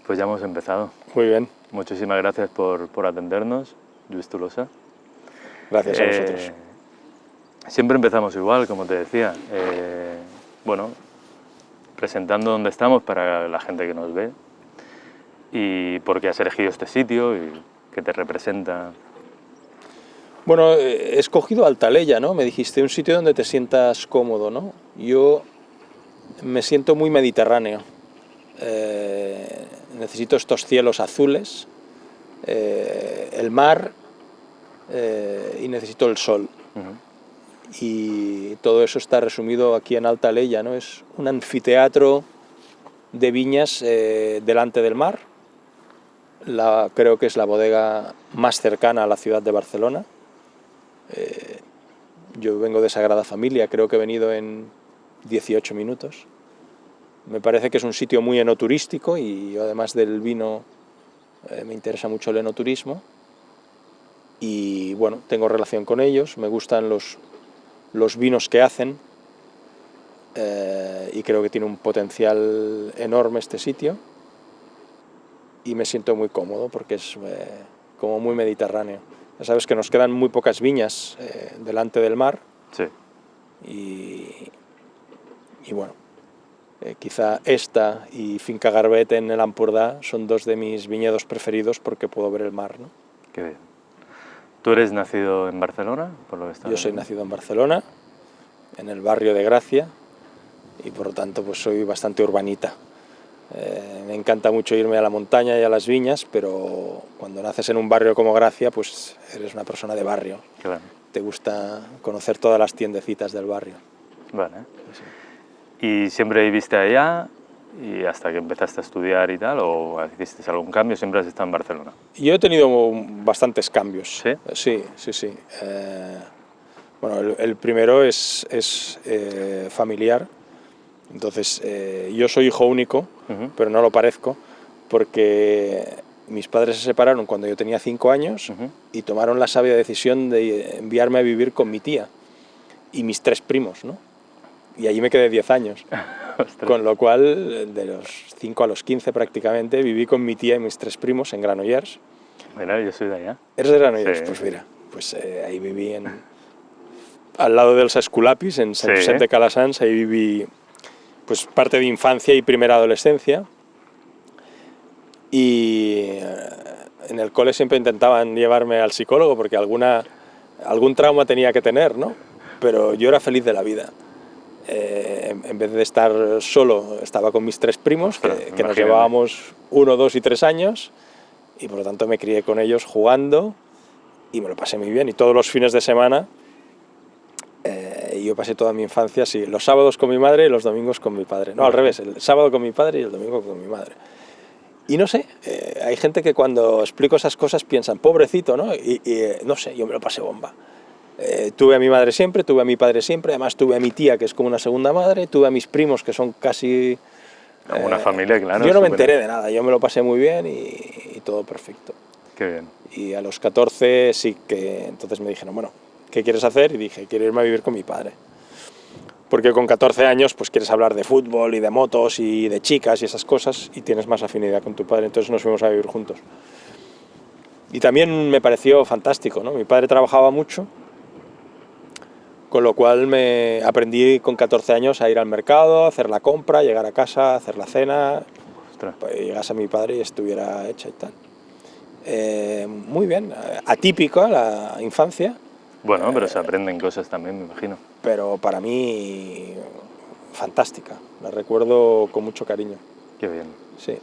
Pues ya hemos empezado. Muy bien. Muchísimas gracias por atendernos, Lluís Tolosa. Gracias a vosotros. Siempre empezamos igual, como te decía. Bueno, presentando dónde estamos para la gente que nos ve y por qué has elegido este sitio y qué te representa. Bueno, he escogido Altaleya, ¿no? Me dijiste un sitio donde te sientas cómodo, ¿no? Yo me siento muy mediterráneo. Necesito estos cielos azules, el mar y necesito el sol. Y todo eso está resumido aquí en Altaleya, ¿no? Es un anfiteatro de viñas delante del mar. Creo que es la bodega más cercana a la ciudad de Barcelona. Yo vengo de Sagrada Familia, creo que he venido en 18 minutos. Me parece que es un sitio muy enoturístico y además del vino me interesa mucho el enoturismo. Y bueno, tengo relación con ellos, me gustan los vinos que hacen y creo que tiene un potencial enorme este sitio. Y me siento muy cómodo porque es como muy mediterráneo. Ya sabes que nos quedan muy pocas viñas delante del mar. Sí. Y bueno, quizá esta y Finca Garbet en el Ampurdá son dos de mis viñedos preferidos porque puedo ver el mar, ¿no? Qué bien. ¿Tú eres nacido en Barcelona? Por lo que estás Yo soy viendo? nacido en Barcelona, en el barrio de Gracia, y por lo tanto pues soy bastante urbanita. Me encanta mucho irme a la montaña y a las viñas, pero cuando naces en un barrio como Gracia, pues eres una persona de barrio. Claro. Te gusta conocer todas las tiendecitas del barrio. Vale. Sí. ¿Y siempre viviste allá y hasta que empezaste a estudiar y tal, o hiciste algún cambio, siempre has estado en Barcelona? Yo he tenido bastantes cambios. ¿Sí? Sí. Bueno, el primero es familiar. Entonces, yo soy hijo único, pero no lo parezco, porque mis padres se separaron cuando yo tenía 5 años y tomaron la sabia decisión de enviarme a vivir con mi tía y mis 3 primos, ¿no? Y allí me quedé 10 años. Con lo cual, de los 5 a los 15 prácticamente, viví con mi tía y mis 3 primos en Granollers. Mira, yo soy de allá. ¿Eres de Granollers? Sí. Pues mira, pues ahí viví al lado dels Esculapis, en Sant Josep de Calassanç, ahí viví pues parte de infancia y primera adolescencia. Y en el cole siempre intentaban llevarme al psicólogo porque algún trauma tenía que tener, ¿no? Pero yo era feliz de la vida. En vez de estar solo, estaba con mis 3 primos, que nos llevábamos 1, 2 y 3 años, y por lo tanto me crié con ellos jugando y me lo pasé muy bien. Y todos los fines de semana, yo pasé toda mi infancia así, los sábados con mi madre y los domingos con mi padre. No, al revés, el sábado con mi padre y el domingo con mi madre. Y no sé, hay gente que cuando explico esas cosas piensan, pobrecito, ¿no? Y no sé, yo me lo pasé bomba. Tuve a mi madre siempre, tuve a mi padre siempre, además tuve a mi tía, que es como una segunda madre, tuve a mis primos, que son casi... Como una familia, claro. Yo no me enteré de nada, yo me lo pasé muy bien y todo perfecto. Qué bien. Y a los 14 sí que entonces me dijeron, bueno, ¿qué quieres hacer? Y dije, quiero irme a vivir con mi padre. Porque con 14 años pues quieres hablar de fútbol y de motos y de chicas y esas cosas y tienes más afinidad con tu padre, entonces nos fuimos a vivir juntos. Y también me pareció fantástico, ¿no? Mi padre trabajaba mucho, con lo cual me aprendí con 14 años a ir al mercado, a hacer la compra, llegar a casa, hacer la cena, pues llegase a mi padre y estuviera hecha y tal. Muy bien, atípica la infancia. Bueno, pero se aprenden cosas también, me imagino. Pero para mí, fantástica, la recuerdo con mucho cariño. Qué bien. Sí.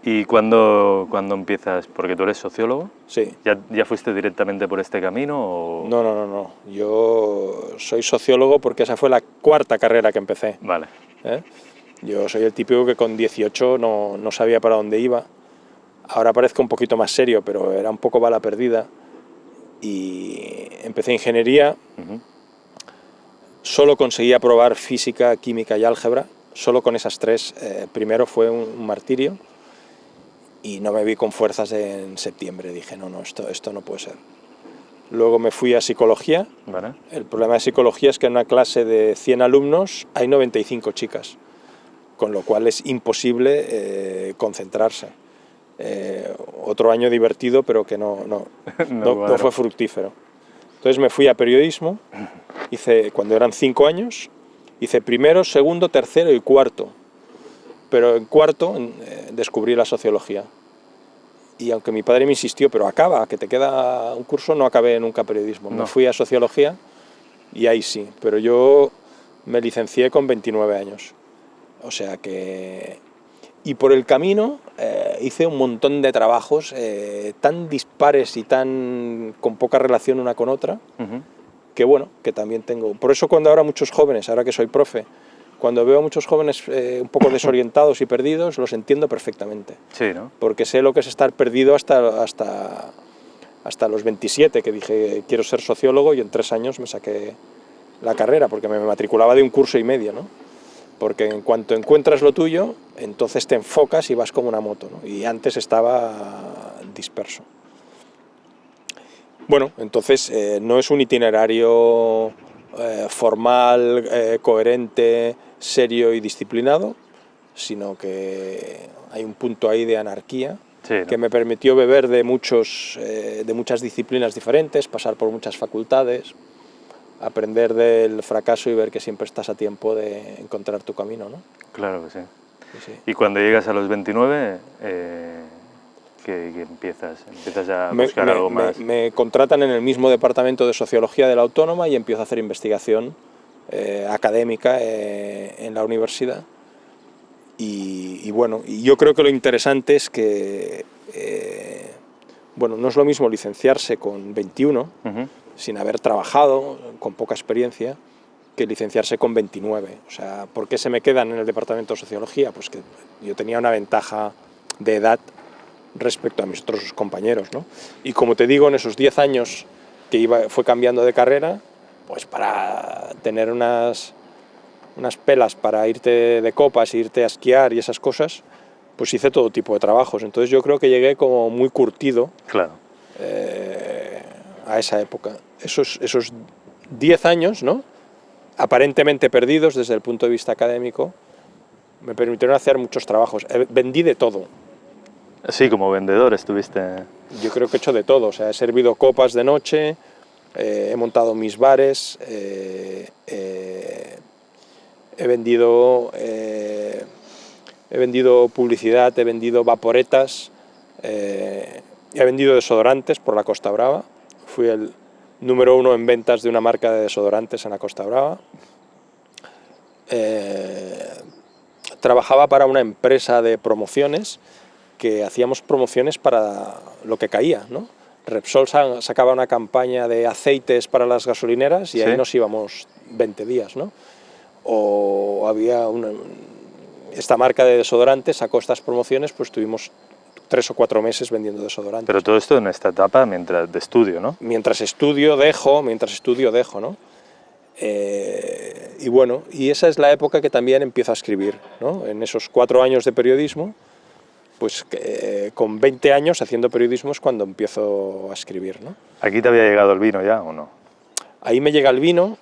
¿Y cuándo empiezas? Porque tú eres sociólogo. Sí. ¿Ya fuiste directamente por este camino o...? No. Yo soy sociólogo porque esa fue la 4ª carrera que empecé. Vale. Yo soy el típico que con 18 no sabía para dónde iba. Ahora parezco un poquito más serio, pero era un poco bala perdida. Y empecé ingeniería. Solo conseguí aprobar física, química y álgebra. Solo con esas 3. Primero fue un martirio. Y no me vi con fuerzas en septiembre. Dije, no, esto no puede ser. Luego me fui a psicología. Vale. El problema de psicología es que en una clase de 100 alumnos hay 95 chicas. con lo cual es imposible concentrarse. Otro año divertido, pero que no fue fructífero. Entonces me fui a periodismo, cuando eran 5 años, hice primero, segundo, tercero y cuarto. Pero en cuarto descubrí la sociología. Y aunque mi padre me insistió, pero acaba, que te queda un curso, no acabé nunca periodismo. Me fui a sociología y ahí sí, pero yo me licencié con 29 años. O sea que... Y por el camino hice un montón de trabajos tan dispares y tan con poca relación una con otra, que bueno, que también tengo... Por eso cuando ahora muchos jóvenes, ahora que soy profe, cuando veo a muchos jóvenes un poco desorientados y perdidos, los entiendo perfectamente. Sí, ¿no? Porque sé lo que es estar perdido hasta los 27, que dije quiero ser sociólogo, y en 3 años me saqué la carrera, porque me matriculaba de un curso y medio, ¿no? Porque en cuanto encuentras lo tuyo, entonces te enfocas y vas como una moto, ¿no? Y antes estaba disperso. Bueno, entonces no es un itinerario formal, coherente, serio y disciplinado, sino que hay un punto ahí de anarquía, sí, ¿no? Que me permitió beber de muchas disciplinas diferentes, pasar por muchas facultades, aprender del fracaso y ver que siempre estás a tiempo de encontrar tu camino, ¿no? Claro que sí. Sí. Y cuando llegas a los 29, ¿qué empiezas? ¿Empiezas a buscar algo más? Me contratan en el mismo departamento de Sociología de la Autónoma y empiezo a hacer investigación académica en la universidad. Y bueno, y yo creo que lo interesante es que, bueno, no es lo mismo licenciarse con 21, sin haber trabajado, con poca experiencia, que licenciarse con 29. O sea, ¿por qué se me quedan en el departamento de Sociología? Pues que yo tenía una ventaja de edad respecto a mis otros compañeros, ¿no? Y como te digo, en esos 10 años que fue cambiando de carrera, pues para tener unas pelas para irte de copas, irte a esquiar y esas cosas, pues hice todo tipo de trabajos. Entonces yo creo que llegué como muy curtido, claro, a esa época. Esos 10 años, ¿no?, aparentemente perdidos desde el punto de vista académico, me permitieron hacer muchos trabajos. Vendí de todo. Sí, como vendedor estuviste... Yo creo que he hecho de todo. O sea, he servido copas de noche, he montado mis bares, he vendido publicidad, he vendido vaporetas, he vendido desodorantes por la Costa Brava. Fui el número 1 en ventas de una marca de desodorantes en la Costa Brava. Trabajaba para una empresa de promociones que hacíamos promociones para lo que caía, ¿no? Repsol sacaba una campaña de aceites para las gasolineras y ahí nos íbamos 20 días, ¿no? O había esta marca de desodorantes sacó estas promociones, pues tuvimos 3 o 4 meses vendiendo desodorantes. Pero todo esto en esta etapa de estudio, ¿no? Mientras estudio dejo, ¿no? Y bueno, y esa es la época que también empiezo a escribir, ¿no? En esos 4 años de periodismo, pues con 20 años haciendo periodismo es cuando empiezo a escribir, ¿no? ¿Aquí te había llegado el vino ya o no? Ahí me llega el vino.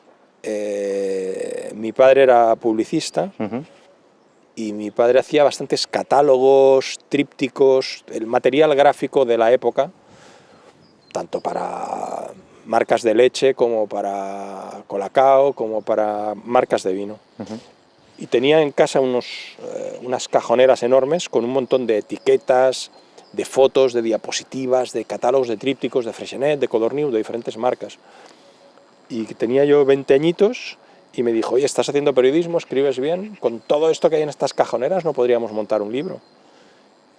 Mi padre era publicista. Y mi padre hacía bastantes catálogos, trípticos, el material gráfico de la época, tanto para marcas de leche como para Colacao, como para marcas de vino. Y tenía en casa unas cajoneras enormes con un montón de etiquetas, de fotos, de diapositivas, de catálogos, de trípticos, de Freixenet, de Codorniu, de diferentes marcas. Y tenía yo 20 añitos y me dijo, oye, estás haciendo periodismo, escribes bien, con todo esto que hay en estas cajoneras no podríamos montar un libro.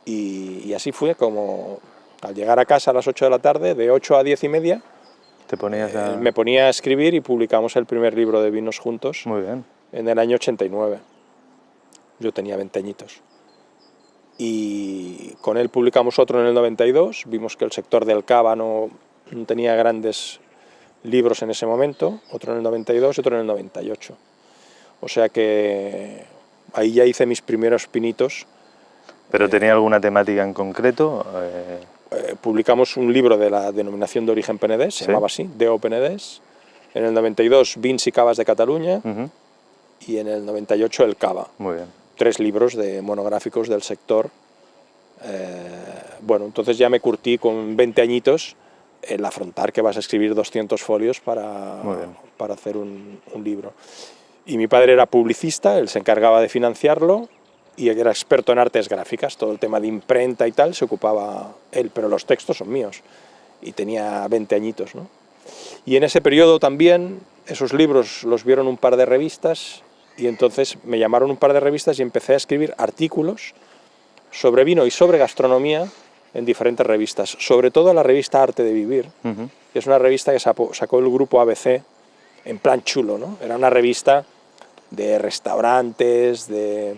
Y así fue como, al llegar a casa a las 8 de la tarde, de 8 a 10 y media, me ponía a escribir y publicamos el primer libro de vinos juntos. Muy bien. En el año 89. Yo tenía 20 añitos. Y con él publicamos otro en el 92, vimos que el sector del cava no tenía grandes libros en ese momento, otro en el 92 y otro en el 98. O sea que ahí ya hice mis primeros pinitos. ¿Pero tenía alguna temática en concreto? Publicamos un libro de la denominación de origen penedés, se llamaba así, DO Penedés. En el 92, Vins y Cavas de Cataluña. Y en el 98, el cava. Muy bien. 3 libros de monográficos del sector. Bueno, entonces ya me curtí con 20 añitos el afrontar que vas a escribir 200 folios para hacer un libro. Y mi padre era publicista, él se encargaba de financiarlo y era experto en artes gráficas, todo el tema de imprenta y tal se ocupaba él, pero los textos son míos y tenía 20 añitos, ¿no? Y en ese periodo también esos libros los vieron un par de revistas y entonces me llamaron un par de revistas y empecé a escribir artículos sobre vino y sobre gastronomía en diferentes revistas, sobre todo la revista Arte de Vivir, que es una revista que sacó el grupo ABC en plan chulo, ¿no? Era una revista de restaurantes, de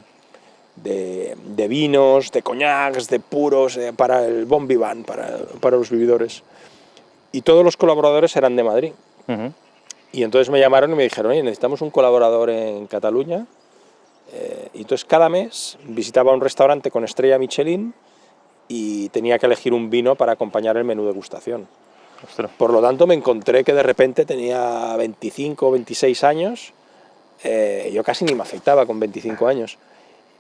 vinos, de coñacs, de puros, para el bon vivant, para los vividores. Y todos los colaboradores eran de Madrid. Y entonces me llamaron y me dijeron, oye, necesitamos un colaborador en Cataluña. Y entonces cada mes visitaba un restaurante con estrella Michelin y tenía que elegir un vino para acompañar el menú de degustación. Ostras. Por lo tanto me encontré que de repente tenía 25 o 26 años, yo casi ni me afeitaba con 25 años,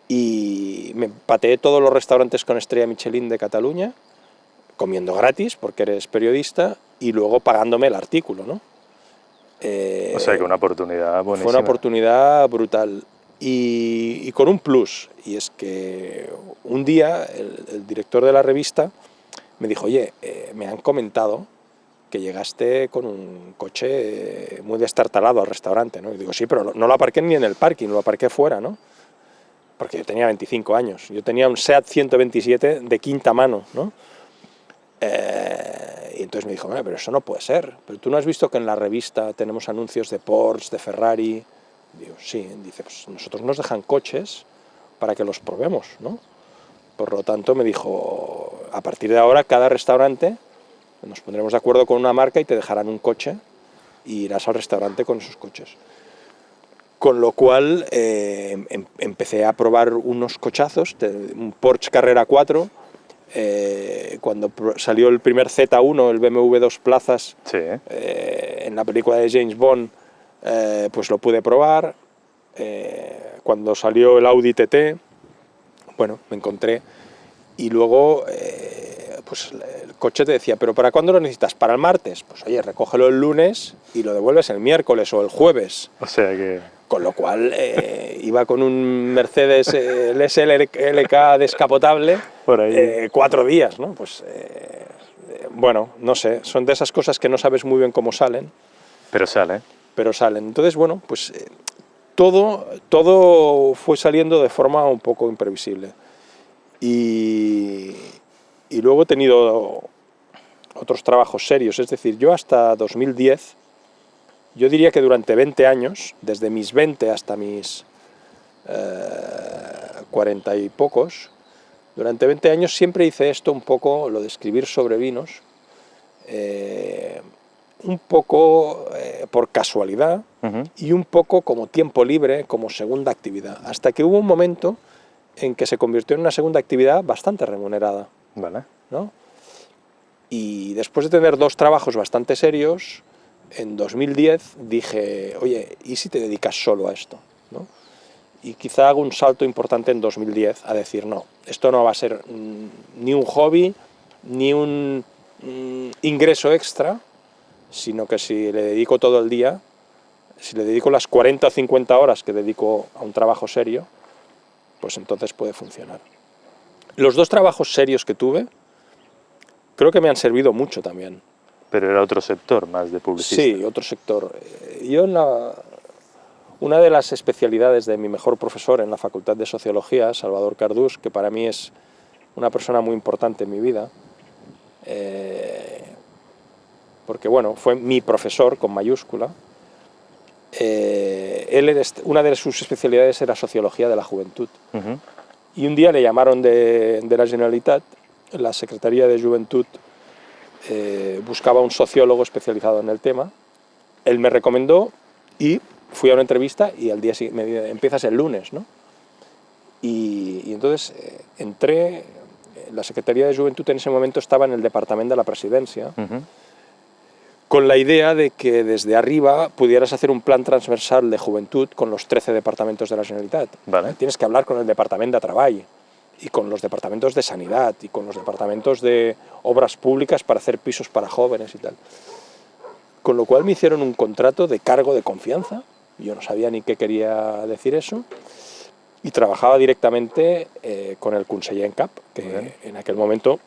y me pateé todos los restaurantes con estrella Michelin de Cataluña, comiendo gratis porque eres periodista y luego pagándome el artículo, ¿no? O sea que una oportunidad buenísima. Fue una oportunidad brutal y con un plus, y es que un día el director de la revista me dijo, oye, me han comentado que llegaste con un coche muy destartalado al restaurante, ¿no? Y digo, sí, pero no lo aparqué ni en el parking, lo aparqué fuera, ¿no? Porque yo tenía 25 años, yo tenía un SEAT 127 de quinta mano, ¿no? Y entonces me dijo, bueno, pero eso no puede ser, pero tú no has visto que en la revista tenemos anuncios de Porsche, de Ferrari. Digo, sí. Dice, pues nosotros nos dejan coches para que los probemos, ¿no? Por lo tanto me dijo, a partir de ahora cada restaurante nos pondremos de acuerdo con una marca y te dejarán un coche y irás al restaurante con esos coches. Con lo cual empecé a probar unos cochazos, un Porsche Carrera 4, cuando salió el primer Z1, el BMW 2 plazas, Sí. En la película de James Bond, pues lo pude probar. Cuando salió el Audi TT, bueno, me encontré. Y luego, pues el coche te decía, ¿pero para cuándo lo necesitas? ¿Para el martes? Pues oye, recógelo el lunes y lo devuelves el miércoles o el jueves. O sea que... Con lo cual iba con un Mercedes el SLK descapotable por ahí. 4 días, ¿no? Pues bueno, no sé, son de esas cosas que no sabes muy bien cómo salen. Pero sale. Pero salen. Entonces, bueno, pues todo fue saliendo de forma un poco imprevisible. Y luego he tenido otros trabajos serios, es decir, yo hasta 2010, yo diría que durante 20 años, desde mis 20 hasta mis 40 y pocos, durante 20 años siempre hice esto un poco, lo de escribir sobre vinos, un poco por casualidad y un poco como tiempo libre, como segunda actividad, hasta que hubo un momento en que se convirtió en una segunda actividad bastante remunerada. Vale. ¿No? Y después de tener 2 trabajos bastante serios, en 2010 dije, oye, ¿y si te dedicas solo a esto? ¿No? Y quizá hago un salto importante en 2010 a decir, no, esto no va a ser ni un hobby, ni un ingreso extra, sino que si le dedico todo el día, si le dedico las 40 o 50 horas que dedico a un trabajo serio, pues entonces puede funcionar. Los 2 trabajos serios que tuve, creo que me han servido mucho también. Pero era otro sector más de publicista. Sí, otro sector. Yo una de las especialidades de mi mejor profesor en la Facultad de Sociología, Salvador Cardús, que para mí es una persona muy importante en mi vida, porque bueno, fue mi profesor con mayúscula. Una de sus especialidades era Sociología de la Juventud. Y un día le llamaron de la Generalitat, la Secretaría de Juventud buscaba un sociólogo especializado en el tema. Él me recomendó y fui a una entrevista y al día siguiente, empiezas el lunes, ¿no? Y entonces entré, la Secretaría de Juventud en ese momento estaba en el Departamento de la Presidencia, con la idea de que desde arriba pudieras hacer un plan transversal de juventud con los 13 departamentos de la Generalitat. Vale. Tienes que hablar con el Departamento de Treball, y con los departamentos de Sanidad, y con los departamentos de Obras Públicas para hacer pisos para jóvenes y tal. Con lo cual me hicieron un contrato de cargo de confianza, yo no sabía ni qué quería decir eso, y trabajaba directamente con el conseller en cap, que en aquel momento,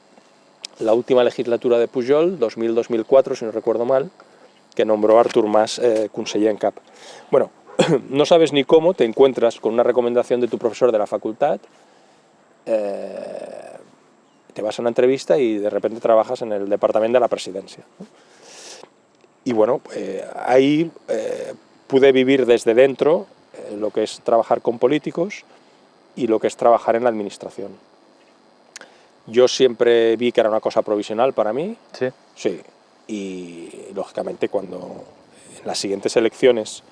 la última legislatura de Pujol, 2000-2004, si no recuerdo mal, que nombró a Artur Mas conseller en cap. Bueno, no sabes ni cómo te encuentras con una recomendación de tu profesor de la facultad, te vas a una entrevista y de repente trabajas en el departamento de la presidencia, ¿no? Y bueno, ahí pude vivir desde dentro lo que es trabajar con políticos y lo que es trabajar en la administración. Yo siempre vi que era una cosa provisional para mí. ¿Sí? Sí. Y lógicamente cuando en las siguientes elecciones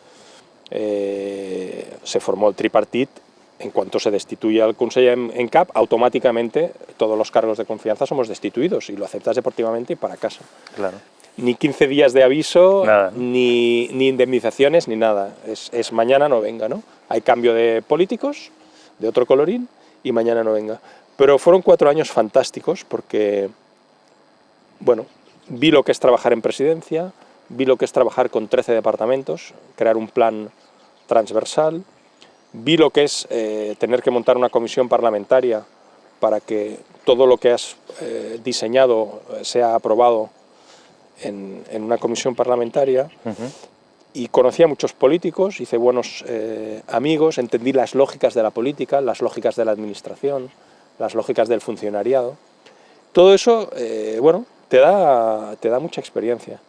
se formó el tripartit, en cuanto se destituye al conseller en cap, automáticamente todos los cargos de confianza somos destituidos y lo aceptas deportivamente y para casa. Claro. Ni 15 días de aviso, Nada. ni indemnizaciones, ni nada. Es mañana no venga, ¿no? Hay cambio de políticos, de otro colorín, y mañana no venga. Pero fueron 4 años fantásticos porque, bueno, vi lo que es trabajar en presidencia, vi lo que es trabajar con 13 departamentos, crear un plan transversal, vi lo que es tener que montar una comisión parlamentaria para que todo lo que has diseñado sea aprobado en una comisión parlamentaria. Y conocí a muchos políticos, hice buenos amigos, entendí las lógicas de la política, las lógicas de la administración, las lógicas del funcionariado. Todo eso, bueno, te da mucha experiencia.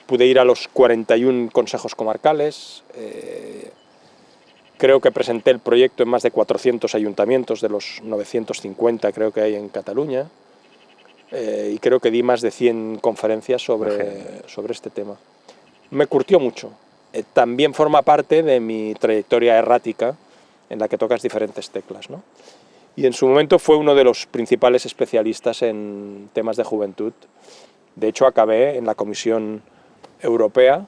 Pude ir a los 41 consejos comarcales, creo que presenté el proyecto en más de 400 ayuntamientos de los 950 creo que hay en Cataluña, y creo que di más de 100 conferencias sobre este tema. Me curtió mucho. También forma parte de mi trayectoria errática en la que tocas diferentes teclas, ¿no? Y en su momento fue uno de los principales especialistas en temas de juventud. De hecho, acabé en la Comisión Europea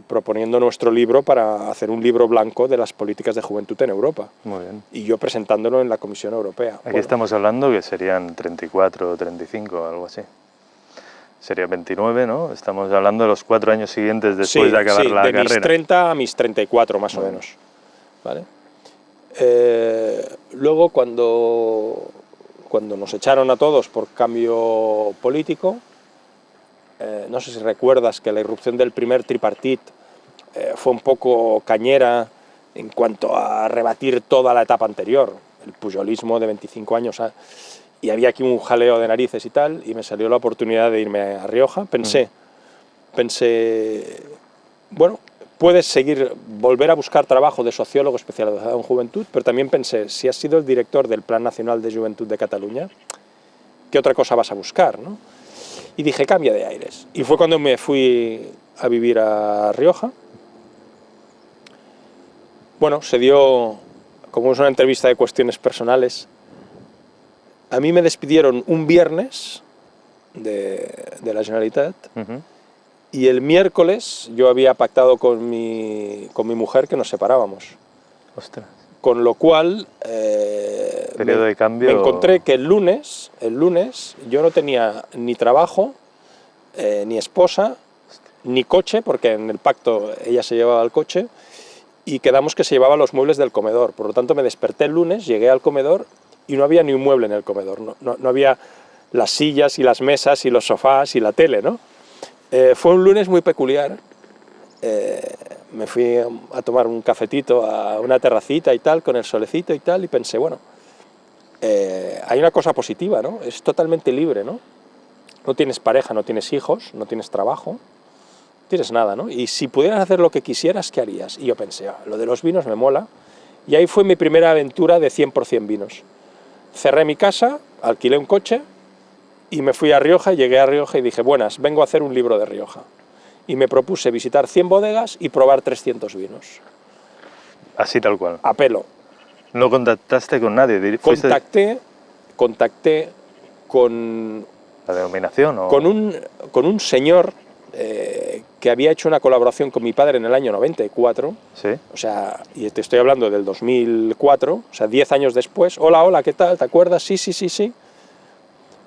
proponiendo nuestro libro para hacer un libro blanco de las políticas de juventud en Europa. Muy bien. Y yo presentándolo en la Comisión Europea. Aquí estamos hablando que serían 34 o 35, algo así. Sería 29, ¿no? Estamos hablando de los 4 años siguientes después de acabar la carrera. De mis 30 a mis 34, más o menos. ¿Vale? Luego, cuando nos echaron a todos por cambio político, no sé si recuerdas que la irrupción del primer tripartit fue un poco cañera en cuanto a rebatir toda la etapa anterior, el pujolismo de 25 años, y había aquí un jaleo de narices y tal, y me salió la oportunidad de irme a Rioja. Pensé, bueno, puedes volver a buscar trabajo de sociólogo especializado en juventud, pero también pensé, si has sido el director del Plan Nacional de Juventud de Cataluña, ¿qué otra cosa vas a buscar, no? Y dije, cambia de aires. Y fue cuando me fui a vivir a Rioja. Bueno, se dio, como es una entrevista de cuestiones personales, a mí me despidieron un viernes de la Generalitat, y el miércoles yo había pactado con mi mujer que nos separábamos. Ostras. Con lo cual Periodo de cambio. me encontré que el lunes yo no tenía ni trabajo, ni esposa, ni coche, porque en el pacto ella se llevaba el coche, y quedamos que se llevaba los muebles del comedor. Por lo tanto me desperté el lunes, llegué al comedor y no había ni un mueble en el comedor, no había las sillas y las mesas y los sofás y la tele, ¿no? Fue un lunes muy peculiar. Me fui a tomar un cafetito a una terracita y tal, con el solecito y tal, y pensé, bueno, hay una cosa positiva, ¿no? Es totalmente libre, ¿no? No tienes pareja, no tienes hijos, no tienes trabajo, no tienes nada, ¿no? Y si pudieras hacer lo que quisieras, ¿qué harías? Y yo pensé, lo de los vinos me mola, y ahí fue mi primera aventura de 100% vinos. Cerré mi casa, alquilé un coche, y me fui a Rioja, llegué a Rioja y dije, buenas, vengo a hacer un libro de Rioja. Y me propuse visitar 100 bodegas y probar 300 vinos. Así tal cual. A pelo. ¿No contactaste con nadie? Contacté con la denominación? ¿O? Con un señor que había hecho una colaboración con mi padre en el año 94, ¿Sí? o sea, y te estoy hablando del 2004, o sea, 10 años después. Hola, hola, ¿qué tal? ¿Te acuerdas? Sí, sí, sí, sí.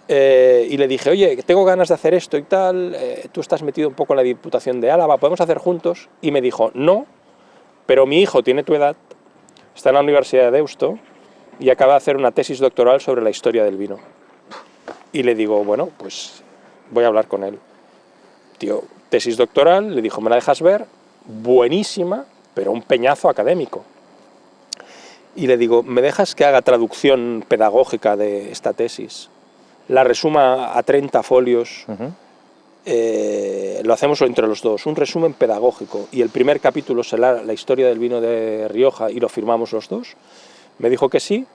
Y le dije, oye, tengo ganas de hacer esto y tal, tú estás metido un poco en la Diputación de Álava, ¿podemos hacer juntos? Y me dijo, no, pero mi hijo tiene tu edad, está en la Universidad de Deusto y acaba de hacer una tesis doctoral sobre la historia del vino. Y le digo, bueno, pues voy a hablar con él. Tío, tesis doctoral, le dijo, ¿me la dejas ver? Buenísima, pero un peñazo académico. Y le digo, ¿me dejas que haga traducción pedagógica de esta tesis? La resuma a 30 folios, lo hacemos entre los dos, un resumen pedagógico, y el primer capítulo será la historia del vino de Rioja y lo firmamos los dos. Me dijo que sí,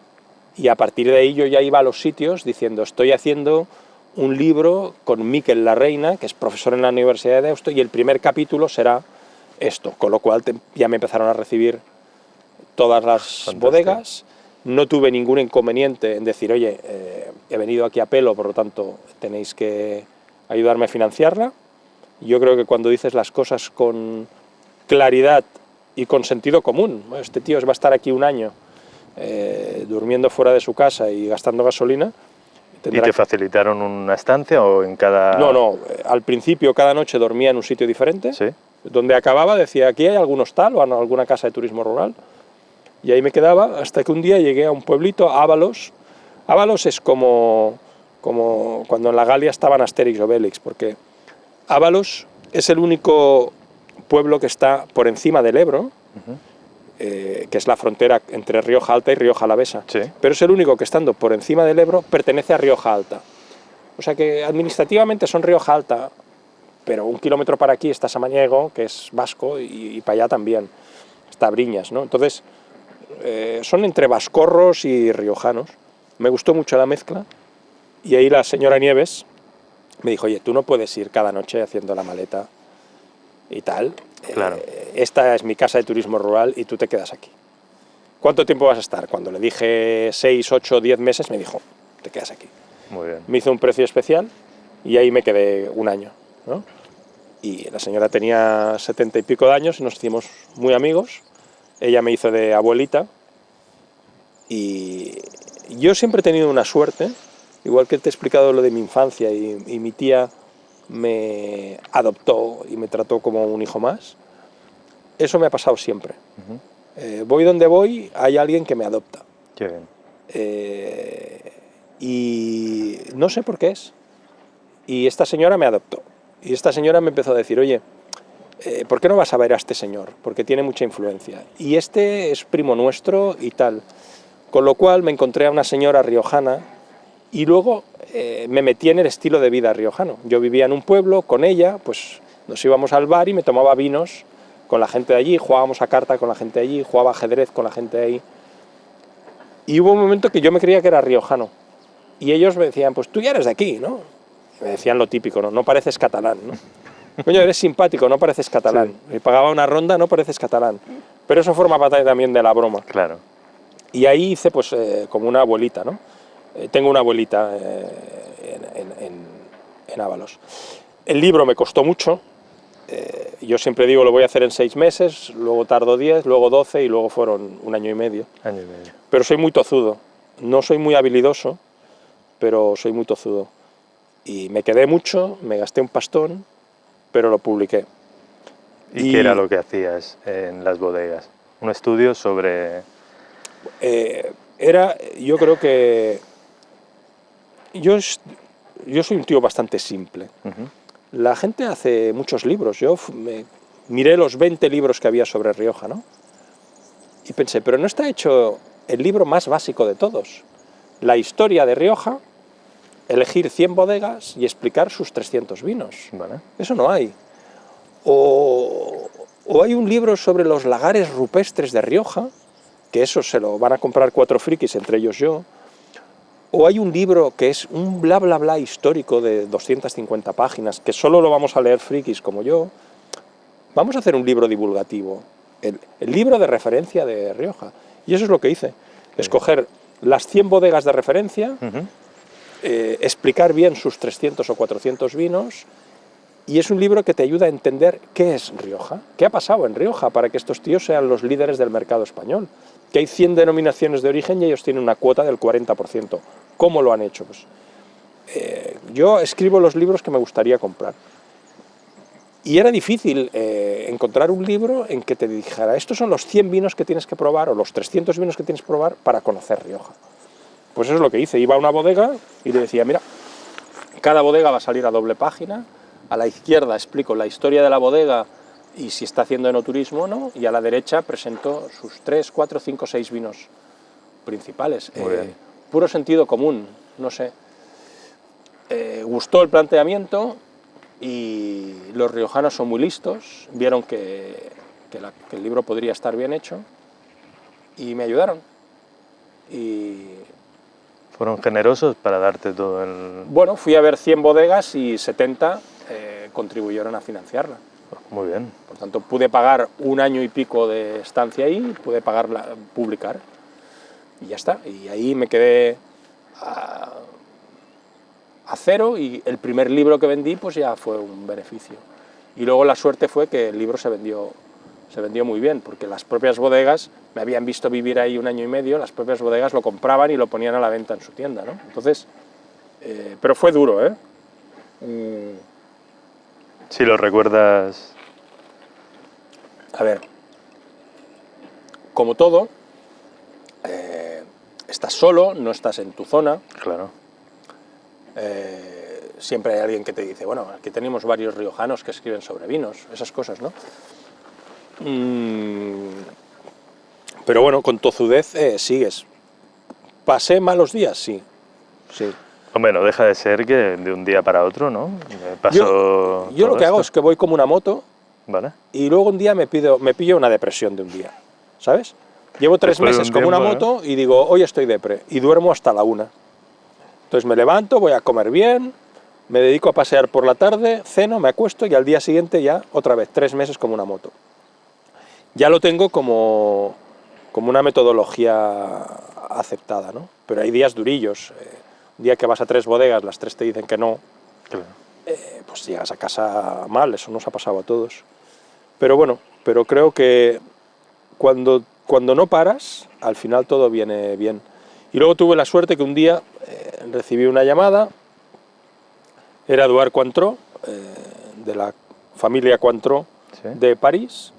y a partir de ahí yo ya iba a los sitios diciendo, estoy haciendo un libro con Miquel Larreina, que es profesor en la Universidad de Deusto, y el primer capítulo será esto, con lo cual ya me empezaron a recibir todas las Fantástico. bodegas. No tuve ningún inconveniente en decir, oye, he venido aquí a pelo, por lo tanto tenéis que ayudarme a financiarla. Yo creo que cuando dices las cosas con claridad y con sentido común, bueno, este tío va a estar aquí un año durmiendo fuera de su casa y gastando gasolina. ¿Y te facilitaron una estancia o en cada...? No, al principio cada noche dormía en un sitio diferente. ¿Sí? Donde acababa decía, aquí hay algún hostal o alguna casa de turismo rural. Y ahí me quedaba hasta que un día llegué a un pueblito, Ábalos. Ábalos es como cuando en la Galia estaban Asterix o Obélix, porque Ábalos es el único pueblo que está por encima del Ebro, que es la frontera entre Rioja Alta y Rioja Alavesa. Sí. Pero es el único que, estando por encima del Ebro, pertenece a Rioja Alta. O sea que administrativamente son Rioja Alta, pero un kilómetro para aquí está Samaniego, que es vasco, y para allá también está Briñas, ¿no? Entonces, son entre vascorros y riojanos. Me gustó mucho la mezcla, y ahí la señora Nieves me dijo, oye, tú no puedes ir cada noche haciendo la maleta y tal. Claro. Esta es mi casa de turismo rural y tú te quedas aquí. ¿Cuánto tiempo vas a estar? Cuando le dije 6, 8, 10 meses, me dijo, te quedas aquí. Muy bien. Me hizo un precio especial y ahí me quedé un año, ¿no? Y la señora tenía 70 y pico de años y nos hicimos muy amigos. Ella me hizo de abuelita y yo siempre he tenido una suerte, igual que te he explicado lo de mi infancia y mi tía me adoptó y me trató como un hijo más. Eso me ha pasado siempre. Voy donde voy, hay alguien que me adopta. Qué bien. Y no sé por qué es. Y esta señora me adoptó. Y esta señora me empezó a decir, oye, ¿por qué no vas a ver a este señor? Porque tiene mucha influencia. Y este es primo nuestro y tal. Con lo cual me encontré a una señora riojana y luego me metí en el estilo de vida riojano. Yo vivía en un pueblo con ella, pues nos íbamos al bar y me tomaba vinos con la gente de allí, jugábamos a carta con la gente de allí, jugaba ajedrez con la gente de ahí. Y hubo un momento que yo me creía que era riojano. Y ellos me decían, pues tú ya eres de aquí, ¿no? Me decían lo típico, ¿no? No pareces catalán, ¿no? Coño, eres simpático, no pareces catalán. Sí. Me pagaba una ronda, no pareces catalán. Pero eso forma parte también de la broma. Claro. Y ahí hice, pues, como una abuelita, ¿no? Tengo una abuelita en Ábalos. El libro me costó mucho. Yo siempre digo, lo voy a hacer en 6 meses, luego tardo 10, luego 12 y luego fueron 1 año y medio. Año y medio. Pero soy muy tozudo. No soy muy habilidoso, pero soy muy tozudo. Y me quedé mucho, me gasté un pastón, pero lo publiqué. ¿Y qué era lo que hacías en las bodegas? ¿Un estudio sobre...? Yo creo que... Yo soy un tío bastante simple. La gente hace muchos libros. Yo miré los 20 libros que había sobre Rioja, ¿no? Y pensé, pero no está hecho el libro más básico de todos. La historia de Rioja, elegir 100 bodegas y explicar sus 300 vinos. Vale. Eso no hay. O hay un libro sobre los lagares rupestres de Rioja, que eso se lo van a comprar 4 frikis, entre ellos yo. O hay un libro que es un bla bla bla histórico de 250 páginas, que solo lo vamos a leer frikis como yo. Vamos a hacer un libro divulgativo, el libro de referencia de Rioja. Y eso es lo que hice, escoger las 100 bodegas de referencia explicar bien sus 300 o 400 vinos, y es un libro que te ayuda a entender qué es Rioja, qué ha pasado en Rioja para que estos tíos sean los líderes del mercado español, que hay 100 denominaciones de origen y ellos tienen una cuota del 40%. ¿Cómo lo han hecho? Pues, yo escribo los libros que me gustaría comprar. Y era difícil encontrar un libro en que te dijera, estos son los 100 vinos que tienes que probar, o los 300 vinos que tienes que probar para conocer Rioja. Pues eso es lo que hice, iba a una bodega y le decía, mira, cada bodega va a salir a doble página, a la izquierda explico la historia de la bodega y si está haciendo enoturismo o no, y a la derecha presento sus 3, 4, 5, 6 vinos principales. Puro sentido común, no sé. Gustó el planteamiento y los riojanos son muy listos, vieron que el libro podría estar bien hecho y me ayudaron. Y ¿fueron generosos para darte todo el...? bueno, fui a ver 100 bodegas y 70 contribuyeron a financiarla. Muy bien. Por tanto, pude pagar 1 año y pico de estancia ahí, pude publicar y ya está. Y ahí me quedé a cero y el primer libro que vendí pues ya fue un beneficio. Y luego la suerte fue que el libro se vendió muy bien, porque las propias bodegas me habían visto vivir ahí 1 año y medio, las propias bodegas lo compraban y lo ponían a la venta en su tienda, ¿no? Entonces, pero fue duro, ¿eh? Si lo recuerdas... A ver, como todo, estás solo, no estás en tu zona. Claro. Siempre hay alguien que te dice, bueno, aquí tenemos varios riojanos que escriben sobre vinos, esas cosas, ¿no? Pero bueno, con tozudez sigues. ¿Pasé malos días? Sí. Hombre, no deja de ser que de un día para otro, ¿no? Yo lo que hago es que voy como una moto, ¿vale? Y luego un día me pillo una depresión de un día, ¿sabes? Llevo 3 meses como una moto y digo, hoy estoy depre, y duermo hasta la 1. Entonces me levanto, voy a comer bien, me dedico a pasear por la tarde, ceno, me acuesto y al día siguiente ya otra vez 3 meses como una moto. Ya lo tengo como una metodología aceptada, ¿no? Pero hay días durillos. Un día que vas a 3 bodegas, las 3 te dicen que no, Claro. pues llegas a casa mal, eso nos ha pasado a todos. Pero bueno, creo que cuando no paras, al final todo viene bien. Y luego tuve la suerte que un día recibí una llamada, era Eduard Cointreau, de la familia Cointreau, ¿Sí? de París,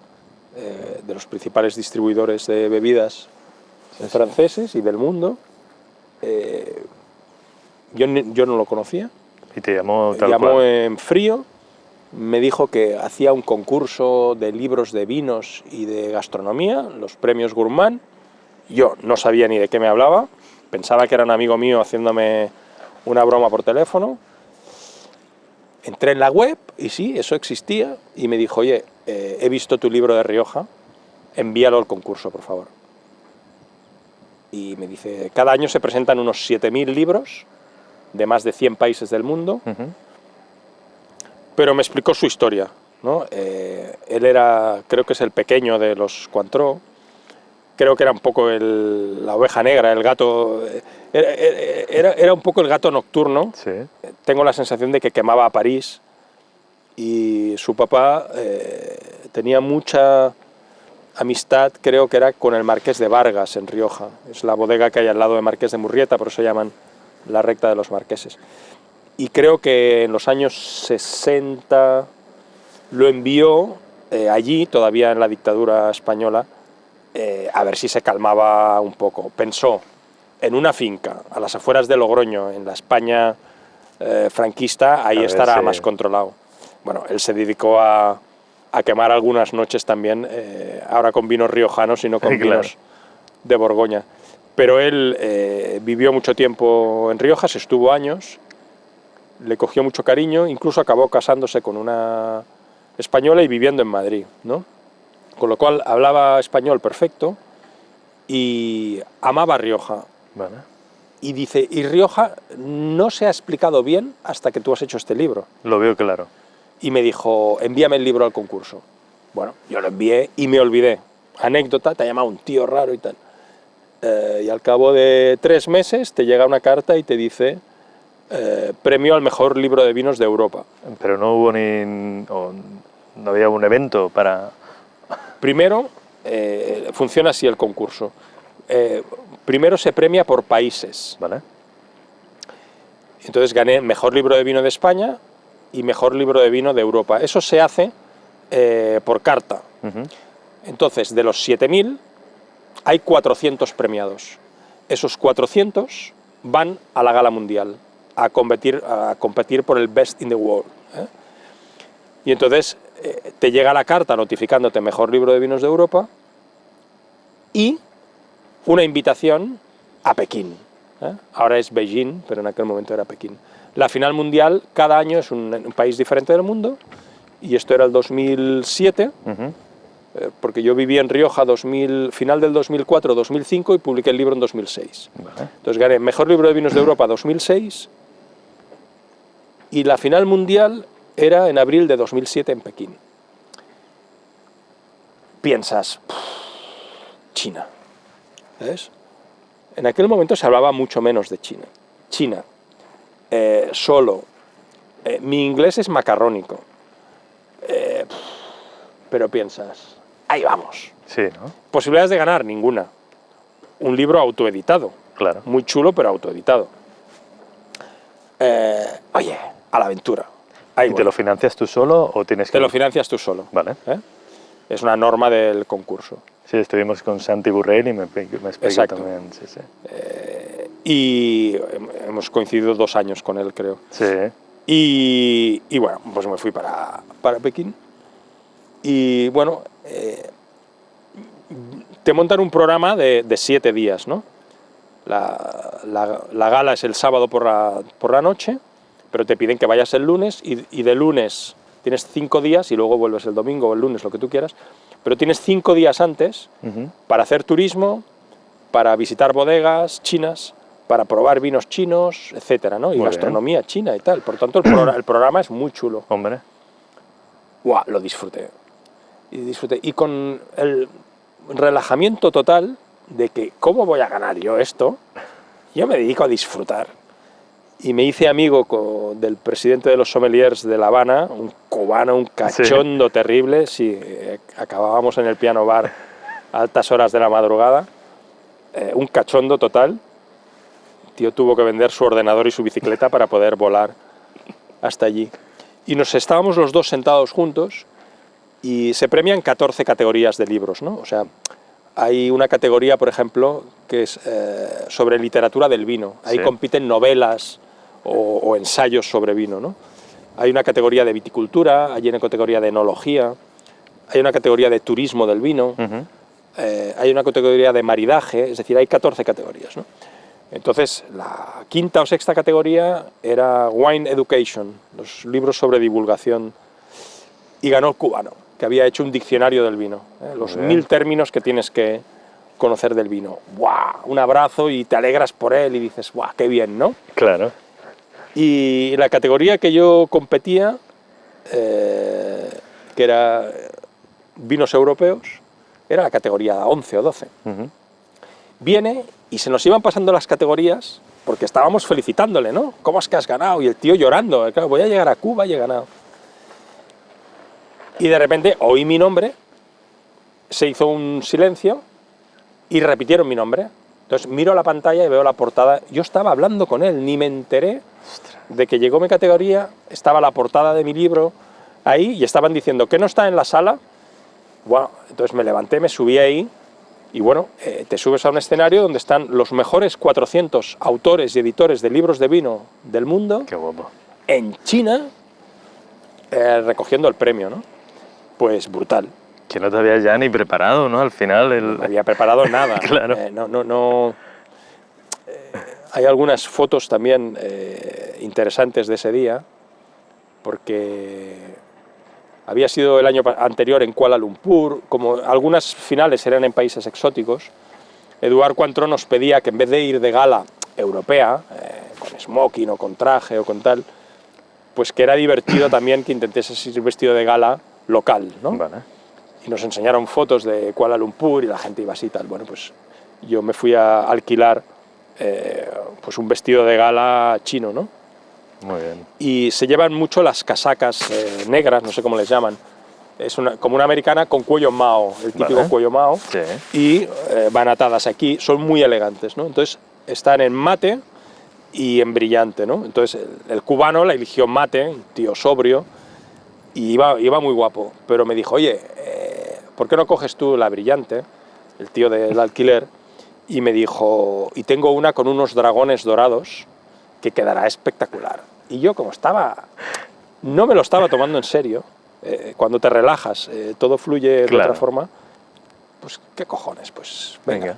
de los principales distribuidores de bebidas franceses y del mundo. Yo no lo conocía. Y te llamó Me llamó en frío, me dijo que hacía un concurso de libros de vinos y de gastronomía, los premios Gourmand. Yo no sabía ni de qué me hablaba, pensaba que era un amigo mío haciéndome una broma por teléfono. Entré en la web y sí, eso existía, y me dijo, oye, he visto tu libro de Rioja, envíalo al concurso, por favor. Y me dice, cada año se presentan unos 7.000 libros de más de 100 países del mundo, pero me explicó su historia, ¿no? Él era, creo que es el pequeño de los Cointreau, creo que era un poco la oveja negra, el gato, era un poco el gato nocturno. Sí. Tengo la sensación de que quemaba a París, y su papá tenía mucha amistad, creo que era con el Marqués de Vargas en Rioja, es la bodega que hay al lado de Marqués de Murrieta, por eso llaman la recta de los marqueses. Y creo que en los años 60 lo envió allí, todavía en la dictadura española, a ver si se calmaba un poco. Pensó en una finca a las afueras de Logroño, en la España franquista, ahí estará más controlado. Bueno, él se dedicó a quemar algunas noches también, ahora con vinos riojanos y no con vinos de Borgoña. Pero él vivió mucho tiempo en Rioja, se estuvo años, le cogió mucho cariño, incluso acabó casándose con una española y viviendo en Madrid, ¿no? Con lo cual hablaba español perfecto y amaba Rioja. Vale. Y dice, y Rioja no se ha explicado bien hasta que tú has hecho este libro. Lo veo claro. Y me dijo, envíame el libro al concurso. Bueno, yo lo envié y me olvidé. Anécdota, te ha llamado un tío raro y tal. Y al cabo de 3 meses te llega una carta y te dice premio al mejor libro de vinos de Europa. Pero no hubo no había un evento para... Primero, funciona así el concurso. Primero se premia por países. ¿Vale? Entonces gané mejor libro de vino de España y mejor libro de vino de Europa. Eso se hace por carta. Entonces, de los 7.000, hay 400 premiados. Esos 400 van a la gala mundial, a competir por el Best in the World. Y entonces te llega la carta notificándote mejor libro de vinos de Europa y una invitación a Pekín. Ahora es Beijing, pero en aquel momento era Pekín. La final mundial cada año es un país diferente del mundo, y esto era el 2007, porque yo viví en Rioja final del 2004-2005 y publiqué el libro en 2006. Vale. Entonces gané mejor libro de vinos de Europa 2006, y la final mundial era en abril de 2007 en Pekín. Piensas, China, ¿ves? En aquel momento se hablaba mucho menos de China. China, solo. Mi inglés es macarrónico. Pero piensas, ahí vamos. Sí, ¿no? Posibilidades de ganar, ninguna. Un libro autoeditado. Claro. Muy chulo, pero autoeditado. Oye, a la aventura. Ahí ¿Y voy. te lo financias tú solo o tienes que...? Te lo financias tú solo. Vale. Es una norma del concurso. Sí, estuvimos con Santi Burrell y me expliqué Exacto. también. Sí, sí. Y hemos coincidido 2 años con él, creo. Sí. Y bueno, pues me fui para Pekín. Y bueno, te montan un programa de 7 días, ¿no? La gala es el sábado por la noche, pero te piden que vayas el lunes, y de lunes tienes 5 días y luego vuelves el domingo o el lunes, lo que tú quieras, pero tienes 5 días antes para hacer turismo, para visitar bodegas chinas, para probar vinos chinos, etcétera, ¿no? Y Muy gastronomía china y tal. Por tanto, el programa es muy chulo. Hombre. ¡Guau! Lo disfruté. Y con el relajamiento total de que, ¿cómo voy a ganar yo esto? Yo me dedico a disfrutar. Y me hice amigo del presidente de los sommeliers de La Habana, un cubano, un cachondo terrible. Sí, acabábamos en el piano bar a altas horas de la madrugada. Un cachondo total. El tío tuvo que vender su ordenador y su bicicleta para poder volar hasta allí. Y nos estábamos los dos sentados juntos, y se premian 14 categorías de libros, ¿no? O sea, hay una categoría, por ejemplo, que es sobre literatura del vino. Ahí compiten novelas o ensayos sobre vino, ¿no? Hay una categoría de viticultura, hay una categoría de enología, hay una categoría de turismo del vino, hay una categoría de maridaje, es decir, hay 14 categorías, ¿no? Entonces, la quinta o sexta categoría era Wine Education, los libros sobre divulgación, y ganó el cubano, que había hecho un diccionario del vino, los 1000 términos que tienes que conocer del vino. ¡Buah! Un abrazo y te alegras por él y dices, ¡buah, qué bien!, ¿no? Claro. Y la categoría que yo competía, que era vinos europeos, era la categoría 11 o 12. Viene y se nos iban pasando las categorías porque estábamos felicitándole, ¿no? ¿Cómo es que has ganado? Y el tío llorando, claro, voy a llegar a Cuba y he ganado. Y de repente oí mi nombre, se hizo un silencio y repitieron mi nombre. Entonces miro a la pantalla y veo la portada. Yo estaba hablando con él, ni me enteré de que llegó mi categoría, estaba la portada de mi libro ahí y estaban diciendo que no está en la sala. Bueno, entonces me levanté, me subí ahí y bueno, te subes a un escenario donde están los mejores 400 autores y editores de libros de vino del mundo. Qué guapo. En China, recogiendo el premio, ¿no? Pues brutal. Que no te habías ya ni preparado, ¿no? Al final... No había preparado nada. Claro. Hay algunas fotos también interesantes de ese día, porque había sido el año anterior en Kuala Lumpur, como algunas finales eran en países exóticos. Eduard Cointreau nos pedía que en vez de ir de gala europea, con smoking o con traje o con tal, pues que era divertido también que intentase ir vestido de gala local, ¿no? Vale. Y nos enseñaron fotos de Kuala Lumpur y la gente iba así y tal. Bueno, pues yo me fui a alquilar pues un vestido de gala chino, ¿no? Muy bien. Y se llevan mucho las casacas negras, no sé cómo les llaman. Es como una americana con cuello Mao, el típico Vale. cuello Mao. Sí. Y van atadas aquí, son muy elegantes, ¿no? Entonces están en mate y en brillante, ¿no? Entonces el cubano la eligió mate, un tío sobrio, y iba muy guapo. Pero me dijo, oye, ¿por qué no coges tú la brillante? El tío del alquiler. Y me dijo, y tengo una con unos dragones dorados que quedará espectacular. Y yo, como no me lo estaba tomando en serio, cuando te relajas, todo fluye de otra forma, pues qué cojones, pues venga.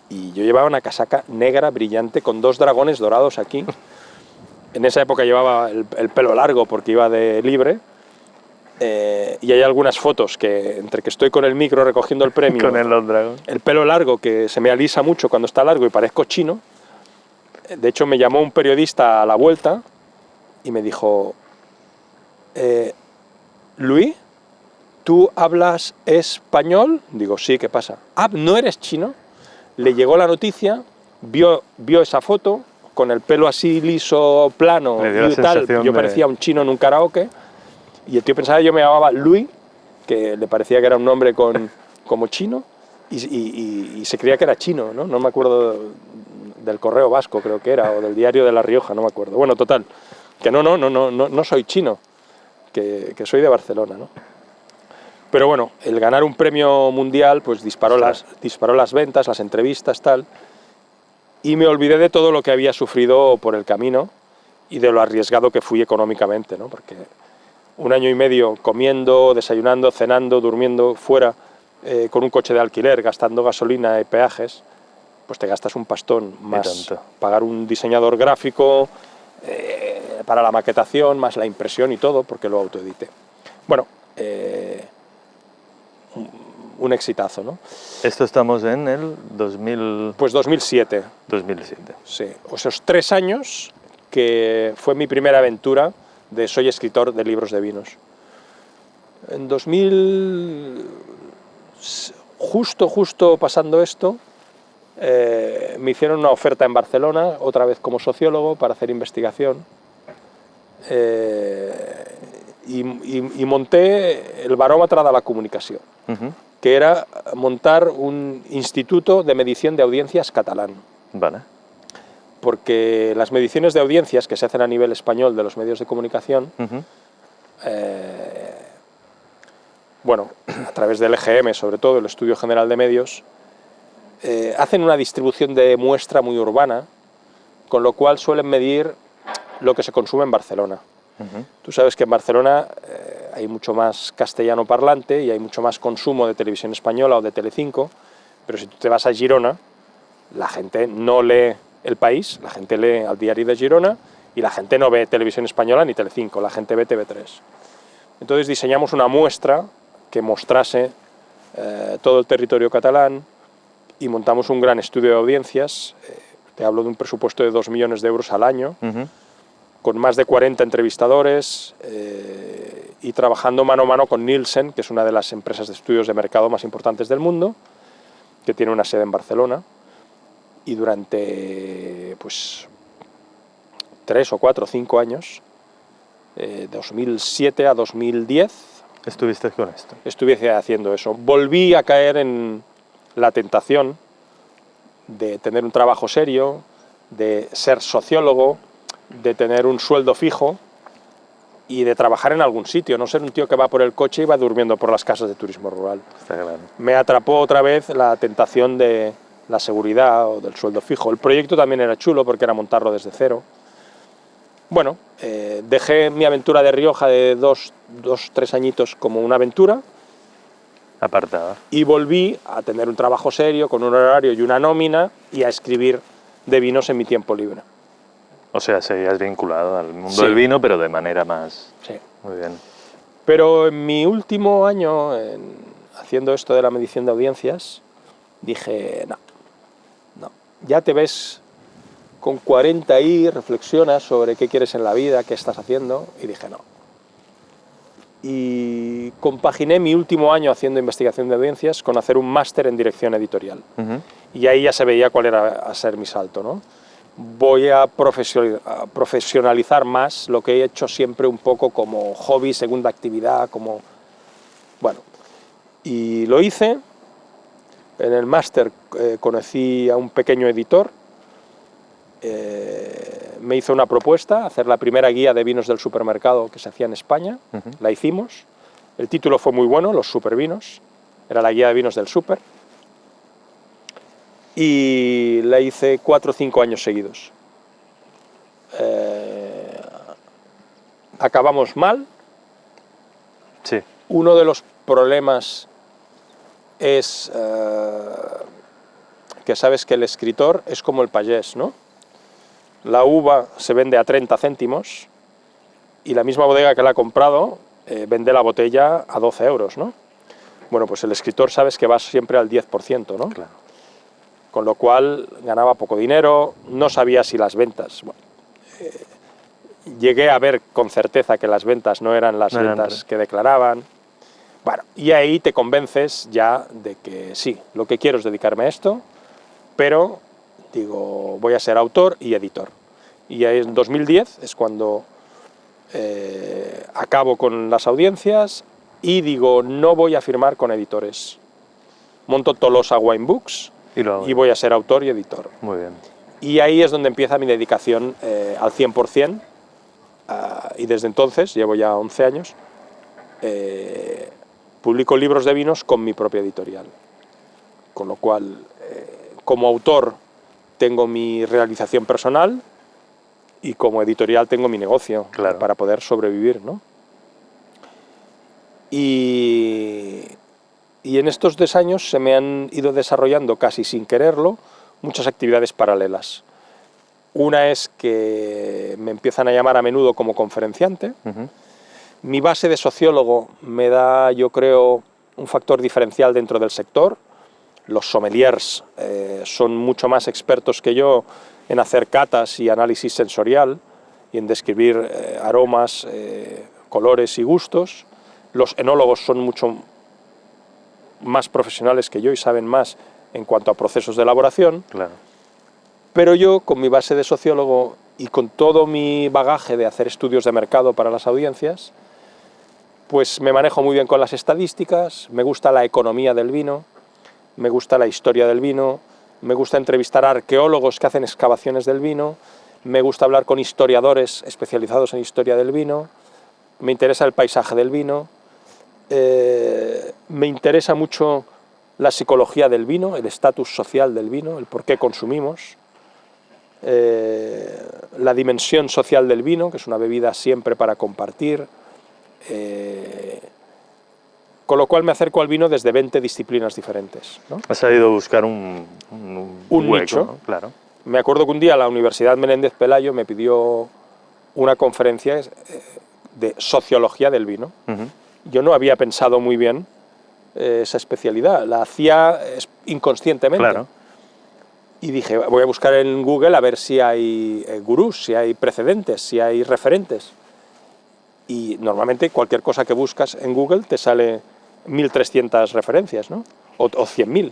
Y yo llevaba una casaca negra brillante con 2 dragones dorados aquí. En esa época llevaba el pelo largo porque iba de libre. Y hay algunas fotos que, entre que estoy con el micro recogiendo el premio, Con el pelo largo que se me alisa mucho cuando está largo y parezco chino. De hecho, me llamó un periodista a la vuelta y me dijo, Luis, ¿tú hablas español? Digo, sí, ¿qué pasa? Ah, ¿no eres chino? Le llegó la noticia, vio esa foto con el pelo así liso, plano y tal. Yo parecía un chino en un karaoke. Y el tío pensaba que yo me llamaba Luis, que le parecía que era un nombre como chino, y se creía que era chino, ¿no? No me acuerdo del Correo Vasco, creo que era, o del Diario de La Rioja, no me acuerdo. Bueno, total, que no soy chino, que soy de Barcelona, ¿no? Pero bueno, el ganar un premio mundial pues disparó las ventas, las entrevistas, tal, y me olvidé de todo lo que había sufrido por el camino y de lo arriesgado que fui económicamente, ¿no? Porque 1 año y medio comiendo, desayunando, cenando, durmiendo fuera, con un coche de alquiler, gastando gasolina y peajes, pues te gastas un pastón, más pagar un diseñador gráfico para la maquetación, más la impresión y todo, porque lo autoedité. Bueno, un exitazo, ¿no? Esto estamos en el 2000... Pues 2007. 2007. Sí, esos 3 años que fue mi primera aventura de soy escritor de libros de vinos. En 2000, justo pasando esto, me hicieron una oferta en Barcelona, otra vez como sociólogo, para hacer investigación. Y monté el Baròmetre de la Comunicación, que era montar un instituto de medición de audiencias catalán. Vale. Porque las mediciones de audiencias que se hacen a nivel español de los medios de comunicación, bueno, a través del EGM, sobre todo, el Estudio General de Medios, hacen una distribución de muestra muy urbana, con lo cual suelen medir lo que se consume en Barcelona. Tú sabes que en Barcelona hay mucho más castellano parlante y hay mucho más consumo de televisión española o de Telecinco, pero si tú te vas a Girona, la gente no lee El País, la gente lee al Diari de Girona y la gente no ve televisión española ni Telecinco, la gente ve TV3. Entonces diseñamos una muestra que mostrase todo el territorio catalán y montamos un gran estudio de audiencias. Te hablo de un presupuesto de 2 millones de euros al año, con más de 40 entrevistadores y trabajando mano a mano con Nielsen, que es una de las empresas de estudios de mercado más importantes del mundo, que tiene una sede en Barcelona. Y durante pues 3 o 4 o 5 años, 2007 a 2010, ¿Estuviste con esto? Estuve haciendo eso. Volví a caer en la tentación de tener un trabajo serio, de ser sociólogo, de tener un sueldo fijo y de trabajar en algún sitio, no ser un tío que va por el coche y va durmiendo por las casas de turismo rural. Está claro. Me atrapó otra vez la tentación de la seguridad o del sueldo fijo. El proyecto también era chulo porque era montarlo desde cero. Bueno, dejé mi aventura de Rioja de 2-3 añitos como una aventura. Apartada. Y volví a tener un trabajo serio, con un horario y una nómina, y a escribir de vinos en mi tiempo libre. O sea, seguías vinculado al mundo del vino, pero de manera más... Sí. Muy bien. Pero en mi último año, haciendo esto de la medición de audiencias, dije, no, ya te ves con 40 y reflexionas sobre qué quieres en la vida, qué estás haciendo, y dije, no. Y compaginé mi último año haciendo investigación de audiencias con hacer un máster en dirección editorial. Y ahí ya se veía cuál era a ser mi salto, ¿no? voy a profesionalizar más lo que he hecho siempre un poco como hobby, segunda actividad, como... Bueno, y lo hice. En el máster conocí a un pequeño editor, me hizo una propuesta, hacer la primera guía de vinos del supermercado que se hacía en España, la hicimos, el título fue muy bueno, Los Supervinos, era la guía de vinos del súper, y la hice 4 o 5 años seguidos. Acabamos mal. Sí. Uno de los problemas es que sabes que el escritor es como el payés, ¿no? La uva se vende a 30 céntimos y la misma bodega que la ha comprado vende la botella a 12 euros, ¿no? Bueno, pues el escritor sabes que va siempre al 10%, ¿no? Claro. Con lo cual ganaba poco dinero, no sabía si las ventas... Bueno, llegué a ver con certeza que las ventas no eran las ventas que declaraban. Bueno, y ahí te convences ya de que sí, lo que quiero es dedicarme a esto, pero digo, voy a ser autor y editor. Y ahí en 2010 es cuando acabo con las audiencias y digo, no voy a firmar con editores. Monto Tolosa Wine Books y voy a ser autor y editor. Muy bien. Y ahí es donde empieza mi dedicación al 100%, y desde entonces, llevo ya 11 años, publico libros de vinos con mi propia editorial. Con lo cual, como autor tengo mi realización personal y como editorial tengo mi negocio, claro, para poder sobrevivir, ¿no? Y en estos 2 años se me han ido desarrollando, casi sin quererlo, muchas actividades paralelas. Una es que me empiezan a llamar a menudo como conferenciante. Mi base de sociólogo me da, yo creo, un factor diferencial dentro del sector. Los sommeliers son mucho más expertos que yo en hacer catas y análisis sensorial y en describir aromas, colores y gustos. Los enólogos son mucho más profesionales que yo y saben más en cuanto a procesos de elaboración. Claro. Pero yo, con mi base de sociólogo y con todo mi bagaje de hacer estudios de mercado para las audiencias, pues me manejo muy bien con las estadísticas, me gusta la economía del vino, me gusta la historia del vino, me gusta entrevistar a arqueólogos que hacen excavaciones del vino, me gusta hablar con historiadores especializados en historia del vino, me interesa el paisaje del vino, me interesa mucho la psicología del vino, el estatus social del vino, el por qué consumimos, la dimensión social del vino, que es una bebida siempre para compartir, con lo cual me acerco al vino desde 20 disciplinas diferentes, ¿no? Has sabido buscar un hueco, nicho, ¿no? Claro. Me acuerdo que un día la Universidad Menéndez Pelayo me pidió una conferencia de sociología del vino. Yo no había pensado muy bien esa especialidad, la hacía inconscientemente. Claro. Y dije, voy a buscar en Google a ver si hay gurús, si hay precedentes, si hay referentes. Y normalmente cualquier cosa que buscas en Google te sale 1.300 referencias, ¿no? O 100.000.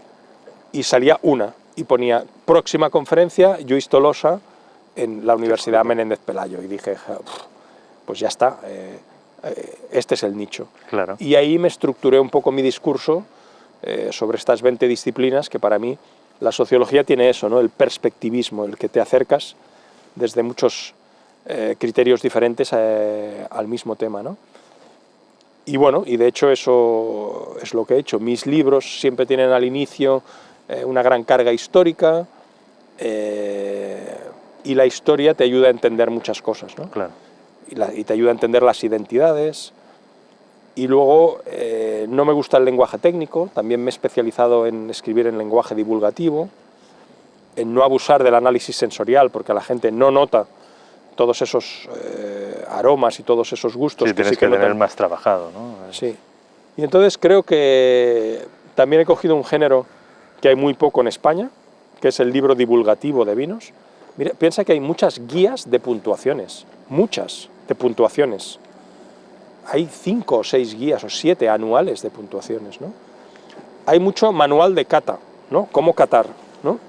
Y salía una, y ponía próxima conferencia, Lluís Tolosa, en la Universidad Menéndez Pelayo. Y dije, pues ya está, este es el nicho. Claro. Y ahí me estructuré un poco mi discurso sobre estas 20 disciplinas, que para mí la sociología tiene eso, ¿no? El perspectivismo, el que te acercas desde muchos criterios diferentes al mismo tema, ¿no? Y bueno, y de hecho eso es lo que he hecho. Mis libros siempre tienen al inicio una gran carga histórica, y la historia te ayuda a entender muchas cosas, ¿no? Claro. Y te ayuda a entender las identidades. Y luego no me gusta el lenguaje técnico, también me he especializado en escribir en lenguaje divulgativo, en no abusar del análisis sensorial, porque la gente no nota todos esos aromas y todos esos gustos. Sí, tienes que tener más trabajado, ¿no? Sí. Y entonces creo que también he cogido un género que hay muy poco en España, que es el libro divulgativo de vinos. Mira, piensa que hay muchas guías de puntuaciones, muchas de puntuaciones. Hay 5 o 6 guías o 7 anuales de puntuaciones, ¿no? Hay mucho manual de cata, ¿no? Cómo catar, ¿no?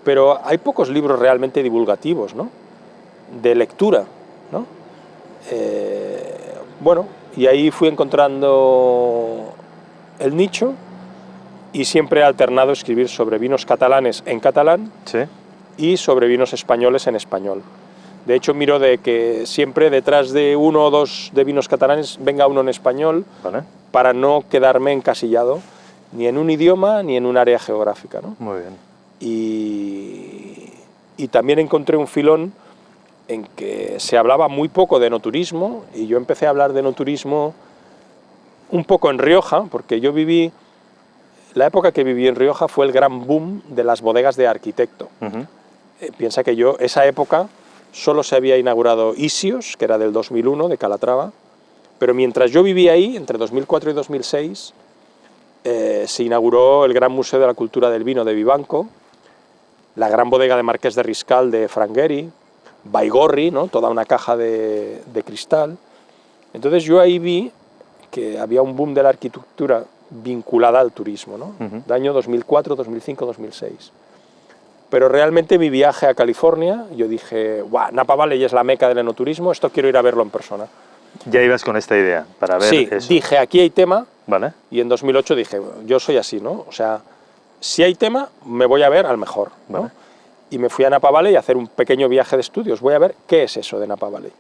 pero hay pocos libros realmente divulgativos, ¿no? De lectura, ¿no? Bueno, y ahí fui encontrando el nicho y siempre he alternado escribir sobre vinos catalanes en catalán, Sí. y sobre vinos españoles en español. De hecho, miro de que siempre detrás de uno o dos de vinos catalanes venga uno en español, Vale. para no quedarme encasillado ni en un idioma ni en un área geográfica, ¿no? Muy bien. Y también encontré un filón en que se hablaba muy poco de enoturismo, y yo empecé a hablar de enoturismo un poco en Rioja, porque yo viví, la época que viví en Rioja fue el gran boom de las bodegas de arquitecto. Ujú. Piensa que yo, esa época, solo se había inaugurado Isios, que era del 2001, de Calatrava, pero mientras yo vivía ahí, entre 2004 y 2006, se inauguró el Gran Museo de la Cultura del Vino de Vivanco, la gran bodega de Marqués de Riscal de Frangueri, Baigorri, ¿no? Toda una caja de cristal. Entonces yo ahí vi que había un boom de la arquitectura vinculada al turismo, ¿no? Ujú. De año 2004, 2005, 2006. Pero realmente mi viaje a California, yo dije, guau, Napa Valley es la meca del enoturismo, esto quiero ir a verlo en persona. Ya ibas con esta idea para ver Sí, eso. dije, aquí hay tema, Vale. y en 2008 dije, yo soy así, ¿no? O sea, si hay tema, me voy a ver al mejor, ¿no? Vale. Y me fui a Napa Valley a hacer un pequeño viaje de estudios, voy a ver qué es eso de Napa Valley.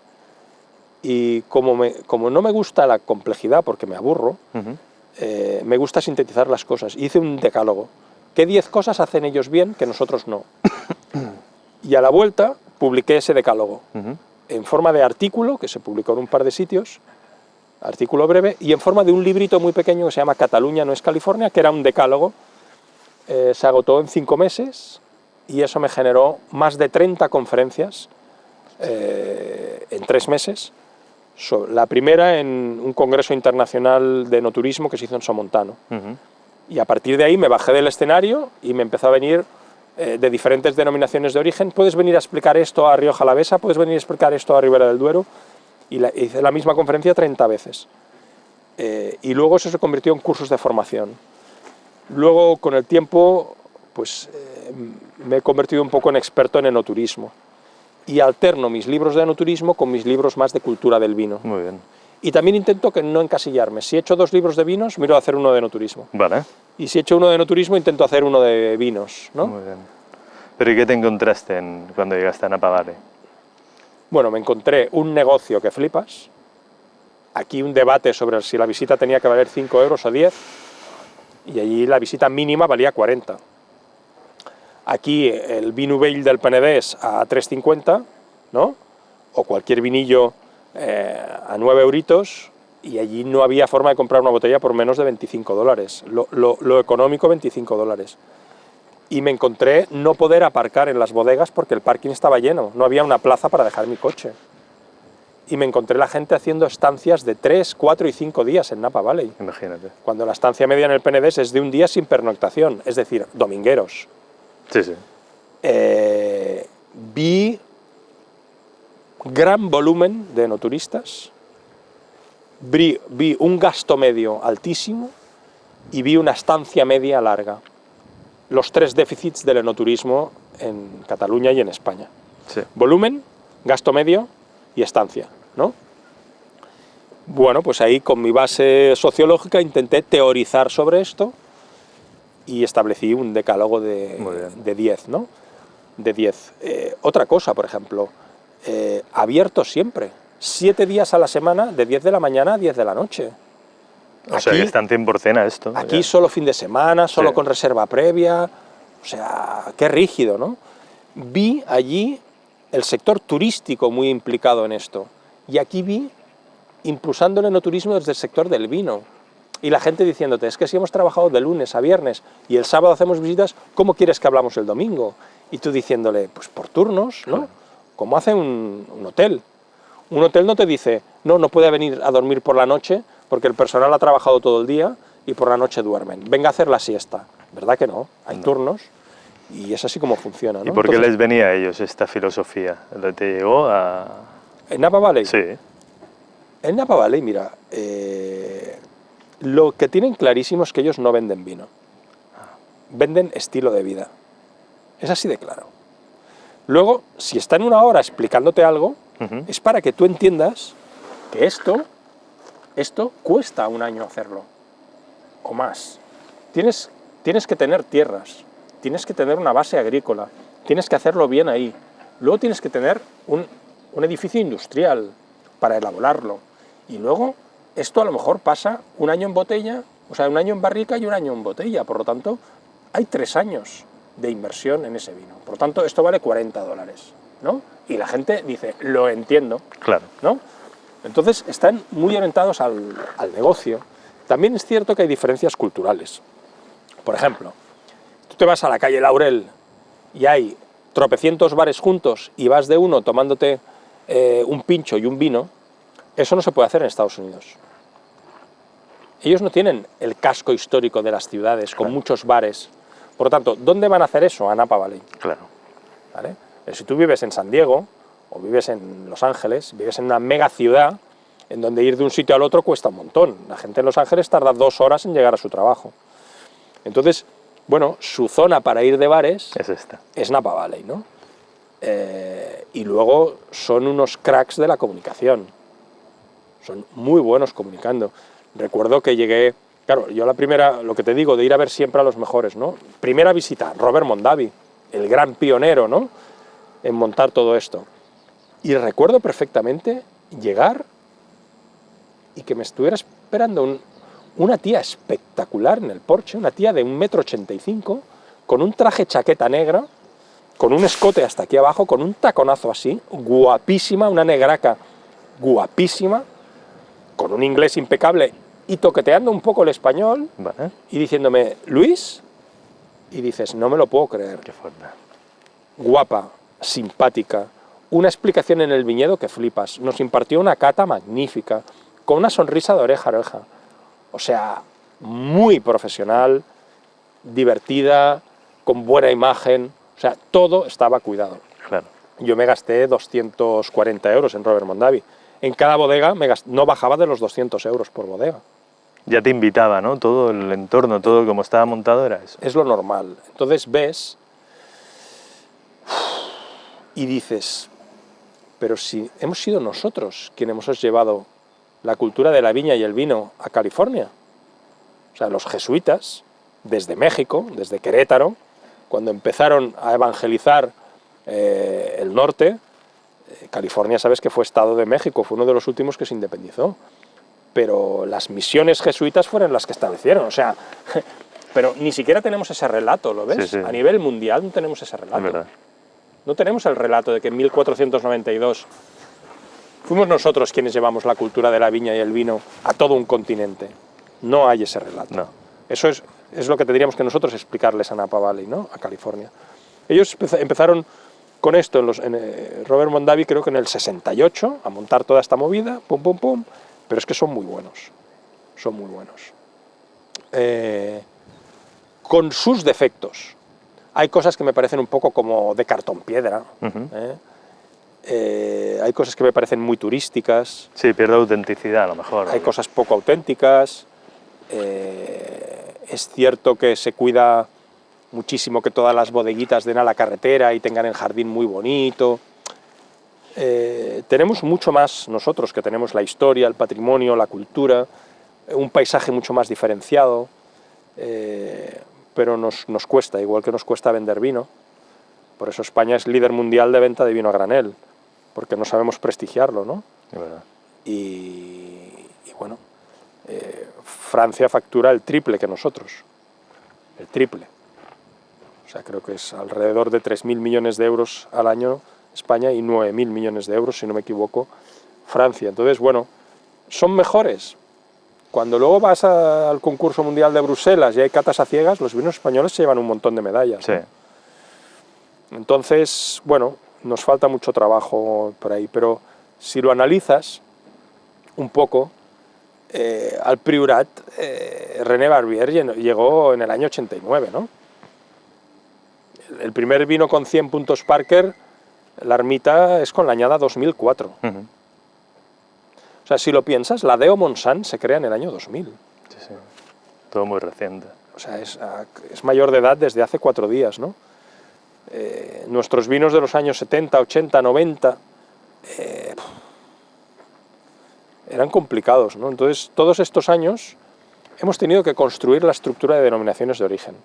Y como no me gusta la complejidad, porque me aburro, Ujú. me gusta sintetizar las cosas. Hice un decálogo. ¿Qué 10 cosas hacen ellos bien que nosotros no? Y a la vuelta publiqué ese decálogo, Ujú. en forma de artículo, que se publicó en un par de sitios, artículo breve, y en forma de un librito muy pequeño que se llama Cataluña no es California, que era un decálogo. Se agotó en 5 meses, y eso me generó más de 30 conferencias en 3 meses. La primera en un congreso internacional de enoturismo que se hizo en Somontano. Ujú. Y a partir de ahí me bajé del escenario y me empezó a venir de diferentes denominaciones de origen. Puedes venir a explicar esto a Rioja Alavesa, puedes venir a explicar esto a Ribera del Duero. Y hice la misma conferencia 30 veces. Y luego eso se convirtió en cursos de formación. Luego, con el tiempo, pues me he convertido un poco en experto en enoturismo. Y alterno mis libros de enoturismo con mis libros más de cultura del vino. Muy bien. Y también intento que no encasillarme. Si he hecho 2 libros de vinos, miro a hacer uno de enoturismo. Vale. Y si he hecho uno de enoturismo, intento hacer uno de vinos, ¿no? Muy bien. Pero ¿y qué te encontraste cuando llegaste a Napa Valley? Bueno, me encontré un negocio que flipas. Aquí un debate sobre si la visita tenía que valer 5 euros o 10. Y allí la visita mínima valía 40. Aquí el vino vell del Penedès a 3,50, ¿no? O cualquier vinillo a 9 euritos, y allí no había forma de comprar una botella por menos de 25 dólares. Lo económico, 25 dólares. Y me encontré no poder aparcar en las bodegas porque el parking estaba lleno, no había una plaza para dejar mi coche. Y me encontré la gente haciendo estancias de 3, 4 y 5 días en Napa Valley, Imagínate. cuando la estancia media en el Penedès es de un día sin pernoctación, es decir, domingueros. Sí, sí. Vi gran volumen de enoturistas, vi un gasto medio altísimo y vi una estancia media larga. Los 3 déficits del enoturismo en Cataluña y en España. Sí. Volumen, gasto medio y estancia, ¿no? Bueno, pues ahí con mi base sociológica intenté teorizar sobre esto y establecí un decálogo de 10, ¿no? De 10. Otra cosa, por ejemplo, abierto siempre, 7 días a la semana, de 10 de la mañana a 10 de la noche. O sea, que está en 100% esto. Aquí ya. solo fin de semana, solo Sí. con reserva previa, o sea, qué rígido, ¿no? Vi allí el sector turístico muy implicado en esto, y aquí vi impulsando el enoturismo desde el sector del vino, y la gente diciéndote, es que si hemos trabajado de lunes a viernes y el sábado hacemos visitas, ¿cómo quieres que hablamos el domingo? Y tú diciéndole, pues por turnos, ¿no? Claro. Como hace un hotel. Un hotel no te dice, no puede venir a dormir por la noche porque el personal ha trabajado todo el día y por la noche duermen. Venga a hacer la siesta. ¿Verdad que no? Hay turnos y es así como funciona, ¿no? ¿Y por qué Entonces, les venía a ellos esta filosofía? ¿Te llegó a...? en Napa Valley. Sí. En Napa Valley, mira, lo que tienen clarísimo es que ellos no venden vino. Venden estilo de vida. Es así de claro. Luego, si está en una hora explicándote algo, es para que tú entiendas que esto cuesta un año hacerlo, o más. Tienes que tener tierras, tienes que tener una base agrícola, tienes que hacerlo bien ahí. Luego tienes que tener un edificio industrial para elaborarlo. Y luego, esto a lo mejor pasa un año en botella, o sea, un año en barrica y un año en botella. Por lo tanto, hay 3 años de inversión en ese vino. Por lo tanto, esto vale $40, ¿no? Y la gente dice, lo entiendo, Claro. ¿no? Entonces, están muy orientados al negocio. También es cierto que hay diferencias culturales. Por ejemplo, tú te vas a la calle Laurel y hay tropecientos bares juntos y vas de uno tomándote un pincho y un vino, eso no se puede hacer en Estados Unidos. Ellos no tienen el casco histórico de las ciudades con muchos bares. Por lo tanto, ¿dónde van a hacer eso? A Napa Valley. Claro. ¿Vale? Pero si tú vives en San Diego, o vives en Los Ángeles, vives en una mega ciudad, en donde ir de un sitio al otro cuesta un montón. La gente en Los Ángeles tarda 2 horas en llegar a su trabajo. Entonces, bueno, su zona para ir de bares Es esta. es Napa Valley, ¿no? Y luego son unos cracks de la comunicación. Son muy buenos comunicando. Recuerdo que llegué, claro, yo la primera, lo que te digo, de ir a ver siempre a los mejores, ¿no? Primera visita, Robert Mondavi, el gran pionero, ¿no?, en montar todo esto. Y recuerdo perfectamente llegar y que me estuviera esperando una tía espectacular en el porche, una tía de 1,85 m, con un traje chaqueta negra, con un escote hasta aquí abajo, con un taconazo así, guapísima, una negraca guapísima, con un inglés impecable y toqueteando un poco el español, Vale. y diciéndome, Luis, y dices, no me lo puedo creer. Qué fuerte. Guapa, simpática, una explicación en el viñedo que flipas, nos impartió una cata magnífica, con una sonrisa de oreja a oreja. O sea, muy profesional, divertida, con buena imagen, o sea, todo estaba cuidado. Claro. Yo me gasté 240 euros en Robert Mondavi. En cada bodega no bajaba de los 200 euros por bodega. Ya te invitaba, ¿no? Todo el entorno, todo como estaba montado era eso. Es lo normal. Entonces ves y dices, pero si hemos sido nosotros quienes hemos llevado la cultura de la viña y el vino a California. O sea, los jesuitas, desde México, desde Querétaro, cuando empezaron a evangelizar el norte, California, sabes que fue Estado de México, fue uno de los últimos que se independizó, pero las misiones jesuitas fueron las que establecieron, o sea, pero ni siquiera tenemos ese relato, ¿lo ves? Sí, sí. A nivel mundial no tenemos ese relato. Es verdad. No tenemos el relato de que en 1492 fuimos nosotros quienes llevamos la cultura de la viña y el vino a todo un continente. No hay ese relato. No. Eso es lo que tendríamos que nosotros explicarles a Napa Valley, ¿no?, a California. Ellos empezaron con esto, Robert Mondavi creo que en el 68, a montar toda esta movida, pum, pum, pum, pero es que son muy buenos, con sus defectos. Hay cosas que me parecen un poco como de cartón piedra, hay cosas que me parecen muy turísticas. Sí, pierde autenticidad a lo mejor. Hay cosas poco auténticas, es cierto que se cuida muchísimo que todas las bodeguitas den a la carretera y tengan el jardín muy bonito. Tenemos mucho más nosotros, que tenemos la historia, el patrimonio, la cultura, un paisaje mucho más diferenciado, pero nos cuesta, igual que nos cuesta vender vino. Por eso España es líder mundial de venta de vino a granel, porque no sabemos prestigiarlo, ¿no? Es verdad. Y bueno, Francia factura el triple que nosotros, el triple. O sea, creo que es alrededor de 3.000 millones de euros al año España y 9.000 millones de euros, si no me equivoco, Francia. Entonces, bueno, son mejores. Cuando luego vas al concurso mundial de Bruselas y hay catas a ciegas, los vinos españoles se llevan un montón de medallas. Sí. ¿No? Entonces, bueno, nos falta mucho trabajo por ahí, pero si lo analizas un poco, al Priorat, René Barbier llegó en el año 89, ¿no? El primer vino con 100 puntos Parker, la ermita, es con la añada 2004. O sea, si lo piensas, la Deo Montsant se crea en el año 2000. Sí, sí. Todo muy reciente. O sea, es mayor de edad desde hace 4 días, ¿no? Nuestros vinos de los años 70, 80, 90 eran complicados, ¿no? Entonces, todos estos años hemos tenido que construir la estructura de denominaciones de origen.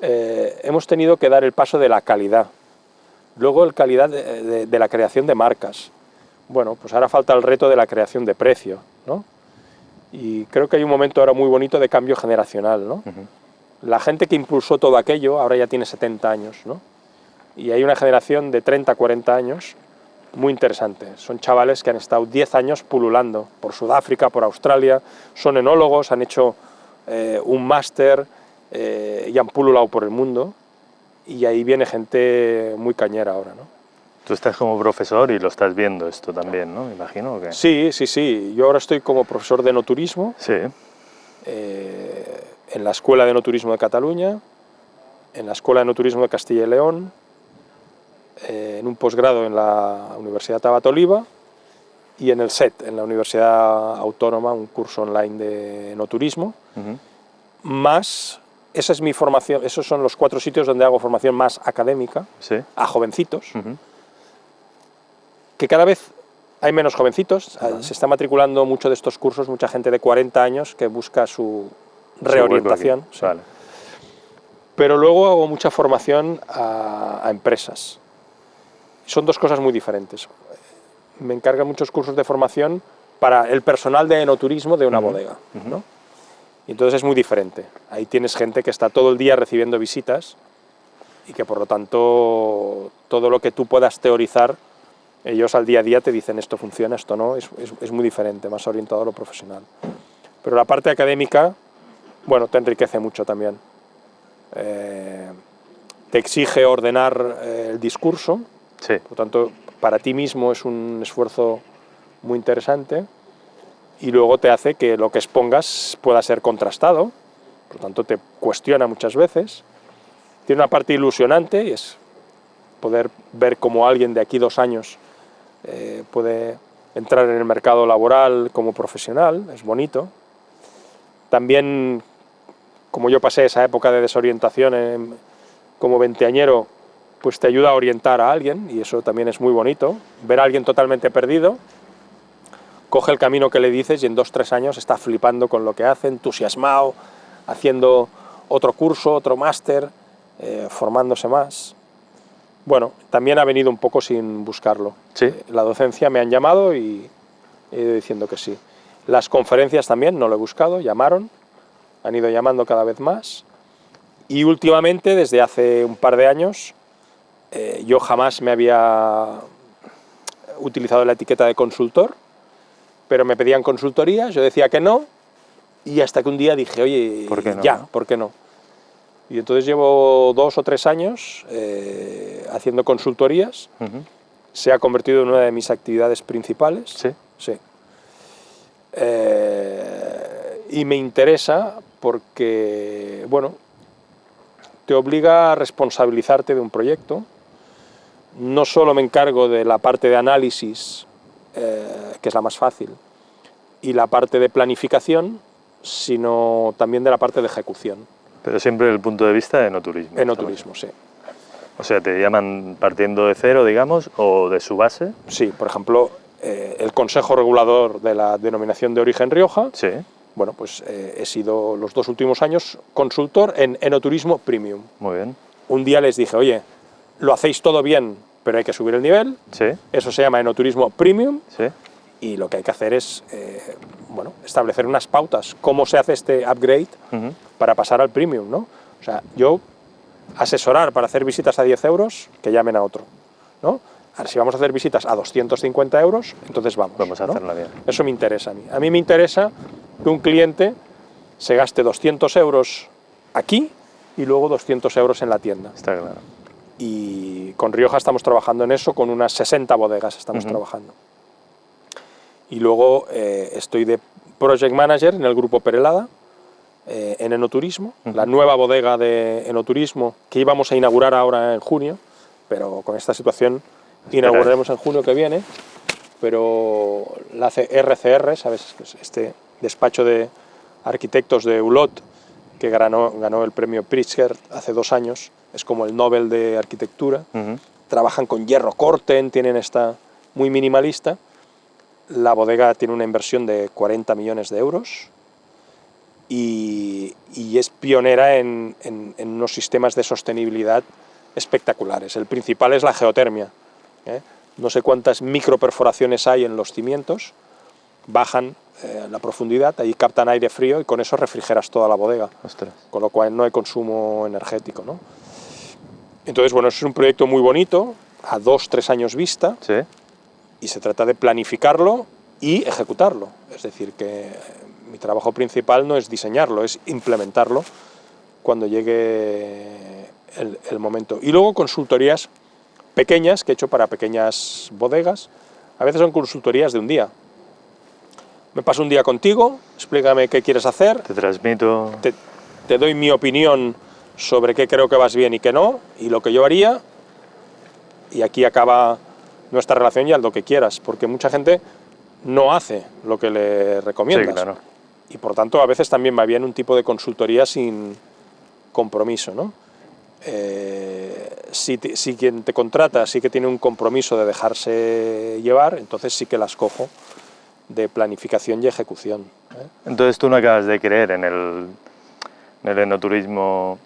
Hemos tenido que dar el paso de la calidad, luego el calidad de la creación de marcas. Bueno, pues ahora falta el reto de la creación de precio, ¿no? Y creo que hay un momento ahora muy bonito de cambio generacional, ¿no? La gente que impulsó todo aquello ahora ya tiene 70 años, ¿no? Y hay una generación de 30, 40 años muy interesante. Son chavales que han estado 10 años pululando por Sudáfrica, por Australia, son enólogos, han hecho un máster y han pululado por el mundo, y ahí viene gente muy cañera ahora, ¿no? Tú estás como profesor y lo estás viendo esto también, ¿no? Me imagino que... Sí, sí, sí. Yo ahora estoy como profesor de enoturismo. Sí. En la Escuela de Enoturismo de Cataluña, en la Escuela de Enoturismo de Castilla y León, en un posgrado en la Universidad Tabat Oliva y en el SET, en la Universidad Autónoma, un curso online de enoturismo. Más, esa es mi formación, esos son los 4 sitios donde hago formación más académica, Sí. a jovencitos, que cada vez hay menos jovencitos, se está matriculando mucho de estos cursos, mucha gente de 40 años que busca su reorientación. Sí. Vale. Pero luego hago mucha formación a empresas. Son 2 cosas muy diferentes. Me encargan muchos cursos de formación para el personal de enoturismo de una bodega, ¿no? Y entonces es muy diferente. Ahí tienes gente que está todo el día recibiendo visitas y que por lo tanto todo lo que tú puedas teorizar, ellos al día a día te dicen esto funciona, esto no, es muy diferente, más orientado a lo profesional. Pero la parte académica, bueno, te enriquece mucho también. Te exige ordenar el discurso, Sí. por lo tanto, para ti mismo es un esfuerzo muy interesante, y luego te hace que lo que expongas pueda ser contrastado, por lo tanto te cuestiona muchas veces. Tiene una parte ilusionante, y es poder ver cómo alguien de aquí 2 años puede entrar en el mercado laboral como profesional, es bonito. También, como yo pasé esa época de desorientación como veinteañero, pues te ayuda a orientar a alguien, y eso también es muy bonito. Ver a alguien totalmente perdido, coge el camino que le dices y en 2 o 3 años está flipando con lo que hace, entusiasmado, haciendo otro curso, otro máster, formándose más. Bueno, también ha venido un poco sin buscarlo. Sí. La docencia me han llamado y he ido diciendo que sí. Las conferencias también no lo he buscado, llamaron, han ido llamando cada vez más. Y últimamente, desde hace un par de años, yo jamás me había utilizado la etiqueta de consultor, pero me pedían consultorías, yo decía que no, y hasta que un día dije, oye, ¿por qué no? ya, ¿por qué no? Y entonces llevo 2 o 3 años haciendo consultorías. Se ha convertido en una de mis actividades principales. Sí. Sí. Y me interesa porque, bueno, te obliga a responsabilizarte de un proyecto. No solo me encargo de la parte de análisis, que es la más fácil, y la parte de planificación, sino también de la parte de ejecución. Pero siempre desde el punto de vista de enoturismo. Enoturismo, sí. O sea, ¿te llaman partiendo de cero, digamos, o de su base? Sí, por ejemplo, el Consejo Regulador de la Denominación de Origen Rioja. Sí. Bueno, pues he sido los 2 últimos años consultor en enoturismo premium. Muy bien. Un día les dije, oye, lo hacéis todo bien, pero hay que subir el nivel. Sí. Eso se llama enoturismo premium. Sí. Y lo que hay que hacer es bueno, establecer unas pautas. ¿Cómo se hace este upgrade para pasar al premium, ¿no? O sea, yo asesorar para hacer visitas a 10 euros, que llamen a otro, ¿no? Ahora, si vamos a hacer visitas a 250 euros, entonces vamos. Vamos a ¿no? hacerla bien. Eso me interesa a mí. A mí me interesa que un cliente se gaste 200 euros aquí y luego 200 euros en la tienda. Está claro. Y con Rioja estamos trabajando en eso, con unas 60 bodegas estamos trabajando. Y luego estoy de Project Manager en el grupo Perelada, en enoturismo, la nueva bodega de enoturismo que íbamos a inaugurar ahora en junio, pero con esta situación inauguraremos en junio que viene, pero la hace RCR, ¿sabes? Este despacho de arquitectos de Ulot, que ganó el premio Pritzker hace 2 años, es como el Nobel de arquitectura, Ujú. trabajan con hierro corten, tienen esta muy minimalista. La bodega tiene una inversión de 40 millones de euros y es pionera en unos sistemas de sostenibilidad espectaculares. El principal es la geotermia, ¿eh? No sé cuántas microperforaciones hay en los cimientos, bajan la profundidad, ahí captan aire frío y con eso refrigeras toda la bodega, Ostras. con lo cual no hay consumo energético, ¿no? Entonces, bueno, es un proyecto muy bonito, a 2-3 años vista, Sí. y se trata de planificarlo y ejecutarlo. Es decir, que mi trabajo principal no es diseñarlo, es implementarlo cuando llegue el momento. Y luego consultorías pequeñas que he hecho para pequeñas bodegas. A veces son consultorías de un día. Me paso un día contigo, explícame qué quieres hacer, Te transmito. te doy mi opinión sobre qué creo que vas bien y qué no, y lo que yo haría, y aquí acaba nuestra relación y haz lo que quieras, porque mucha gente no hace lo que le recomiendas. Sí, claro. Y por tanto a veces también va bien un tipo de consultoría sin compromiso, ¿no? Si quien te contrata sí que tiene un compromiso de dejarse llevar, entonces sí que las cojo de planificación y ejecución, ¿eh? Entonces tú no acabas de creer en el enoturismo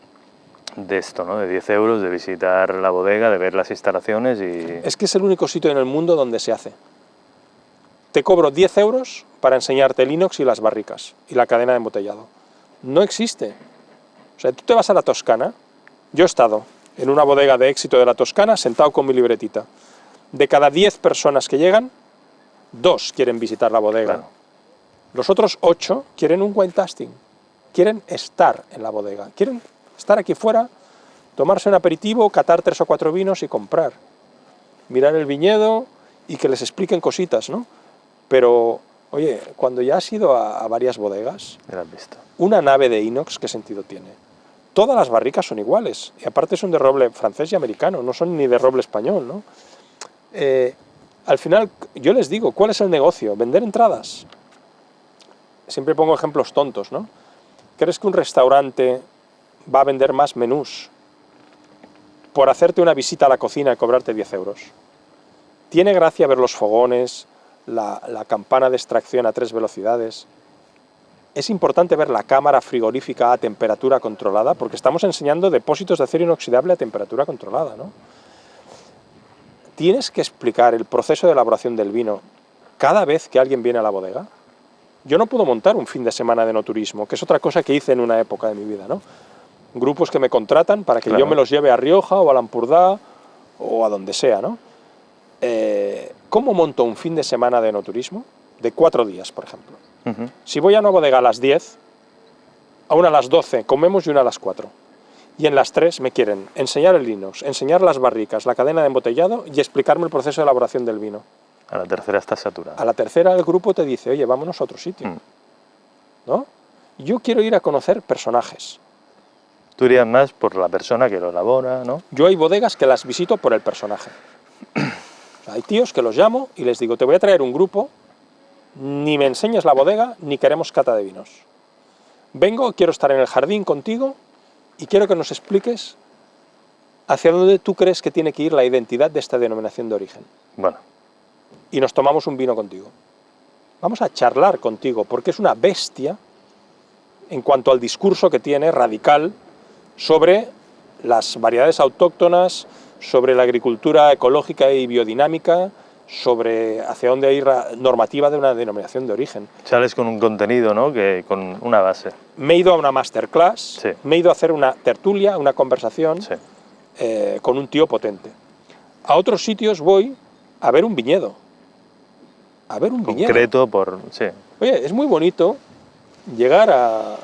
de esto, ¿no? De 10 euros, de visitar la bodega, de ver las instalaciones y... Es que es el único sitio en el mundo donde se hace. Te cobro 10 euros para enseñarte el inox y las barricas y la cadena de embotellado. No existe. O sea, tú te vas a la Toscana. Yo he estado en una bodega de éxito de la Toscana sentado con mi libretita. De cada 10 personas que llegan, 2 quieren visitar la bodega. Claro. Los otros 8 quieren un wine tasting. Quieren estar en la bodega. Quieren estar aquí fuera, tomarse un aperitivo, catar 3 o 4 vinos y comprar. Mirar el viñedo y que les expliquen cositas, ¿no? Pero, oye, cuando ya has ido a varias bodegas, Ya lo has visto. una nave de inox, ¿qué sentido tiene? Todas las barricas son iguales, y aparte son de roble francés y americano, no son ni de roble español, ¿no? Al final, yo les digo, ¿cuál es el negocio? ¿Vender entradas? Siempre pongo ejemplos tontos, ¿no? ¿Crees que un restaurante va a vender más menús por hacerte una visita a la cocina y cobrarte 10 euros? Tiene gracia ver los fogones, la campana de extracción a 3 velocidades. Es importante ver la cámara frigorífica a temperatura controlada, porque estamos enseñando depósitos de acero inoxidable a temperatura controlada, ¿no? Tienes que explicar el proceso de elaboración del vino cada vez que alguien viene a la bodega. Yo no puedo montar un fin de semana de enoturismo, que es otra cosa que hice en una época de mi vida, ¿no? Grupos que me contratan para que Claro. yo me los lleve a Rioja o a Lampurdá o a donde sea, ¿no? ¿Cómo monto un fin de semana de enoturismo? De 4 días, por ejemplo. Ujú. Si voy a una bodega a las 10, a una a las 12 comemos y una a las 4. Y en las 3 me quieren enseñar el inox, enseñar las barricas, la cadena de embotellado y explicarme el proceso de elaboración del vino. A la tercera está saturada. A la tercera el grupo te dice, oye, vámonos a otro sitio, ¿no? Yo quiero ir a conocer personajes. Tú irías más por la persona que lo elabora, ¿no? Yo hay bodegas que las visito por el personaje. O sea, hay tíos que los llamo y les digo, te voy a traer un grupo, ni me enseñes la bodega, ni queremos cata de vinos. Vengo, quiero estar en el jardín contigo y quiero que nos expliques hacia dónde tú crees que tiene que ir la identidad de esta denominación de origen. Bueno, Y nos tomamos un vino contigo. Vamos a charlar contigo, porque es una bestia en cuanto al discurso que tiene radical sobre las variedades autóctonas, sobre la agricultura ecológica y biodinámica, sobre hacia dónde ir la normativa de una denominación de origen. sales con un contenido, ¿no? Que con una base. Me he ido a una masterclass, Sí. me he ido a hacer una tertulia, una conversación Sí. con un tío potente. A otros sitios voy a ver un viñedo. A ver un viñedo. Concreto por... Sí. Oye, es muy bonito llegar a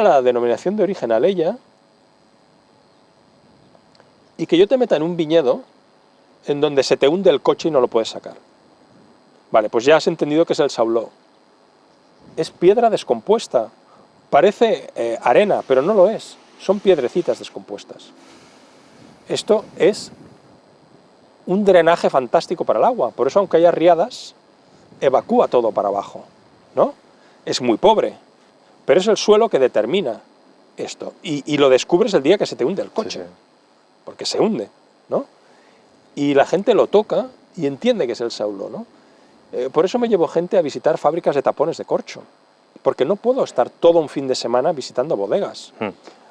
la denominación de origen Aleya y que yo te meta en un viñedo en donde se te hunde el coche y no lo puedes sacar. Vale, pues ya has entendido que es el Sauló. Es piedra descompuesta. Parece arena, pero no lo es. Son piedrecitas descompuestas. Esto es un drenaje fantástico para el agua. Por eso, aunque haya riadas, evacúa todo para abajo, ¿no? Es muy pobre, pero es el suelo que determina esto. Y lo descubres el día que se te hunde el coche, Sí, sí. porque se hunde, ¿no? Y la gente lo toca y entiende que es el Sauló, ¿no? Por eso me llevo gente a visitar fábricas de tapones de corcho, porque no puedo estar todo un fin de semana visitando bodegas.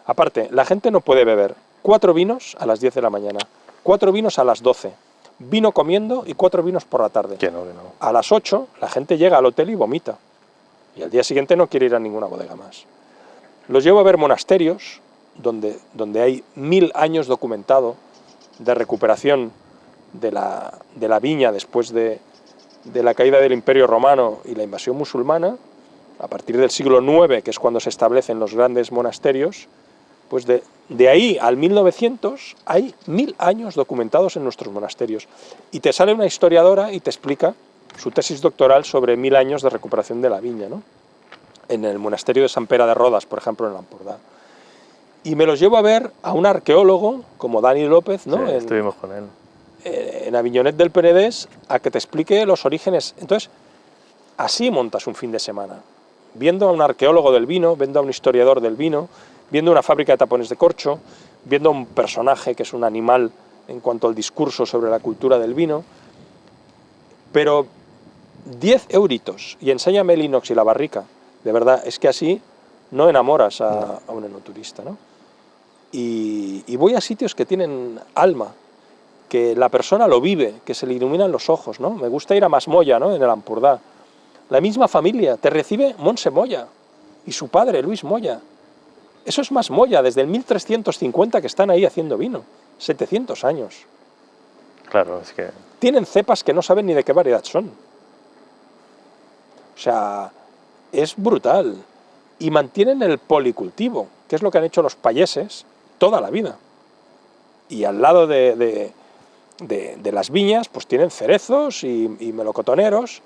Aparte, la gente no puede beber 4 vinos a las 10 de la mañana, 4 vinos a las 12, vino comiendo y 4 vinos por la tarde. Que no, que no. A las 8 la gente llega al hotel y vomita. Y al día siguiente no quiere ir a ninguna bodega más. Los llevo a ver monasterios donde hay 1000 años documentado de recuperación de la viña después de la caída del Imperio Romano y la invasión musulmana. A partir del siglo IX, que es cuando se establecen los grandes monasterios, pues de ahí al 1900 hay 1000 años documentados en nuestros monasterios. Y te sale una historiadora y te explica su tesis doctoral sobre 1000 años de recuperación de la viña, ¿no? En el monasterio de Sant Pere de Rodes, por ejemplo, en l'Empordà. Y me los llevo a ver a un arqueólogo como Dani López, ¿no? Sí, estuvimos con él. En Avinyonet del Penedès, a que te explique los orígenes. Entonces, así montas un fin de semana, viendo a un arqueólogo del vino, viendo a un historiador del vino, viendo una fábrica de tapones de corcho, viendo a un personaje que es un animal en cuanto al discurso sobre la cultura del vino, pero 10 euritos y enséñame el inox y la barrica. De verdad, es que así no enamoras a un enoturista, ¿no? Y voy a sitios que tienen alma, que la persona lo vive, que se le iluminan los ojos, ¿no? Me gusta ir a Masmoya, ¿no? En el Empordà. La misma familia te recibe Montse Moya y su padre, Luis Moya. Eso es Masmoya, desde el 1350 que están ahí haciendo vino. 700 años. Claro, es que... Tienen cepas que no saben ni de qué variedad son. O sea, es brutal. Y mantienen el policultivo, que es lo que han hecho los payeses toda la vida. Y al lado de las viñas, pues tienen cerezos y melocotoneros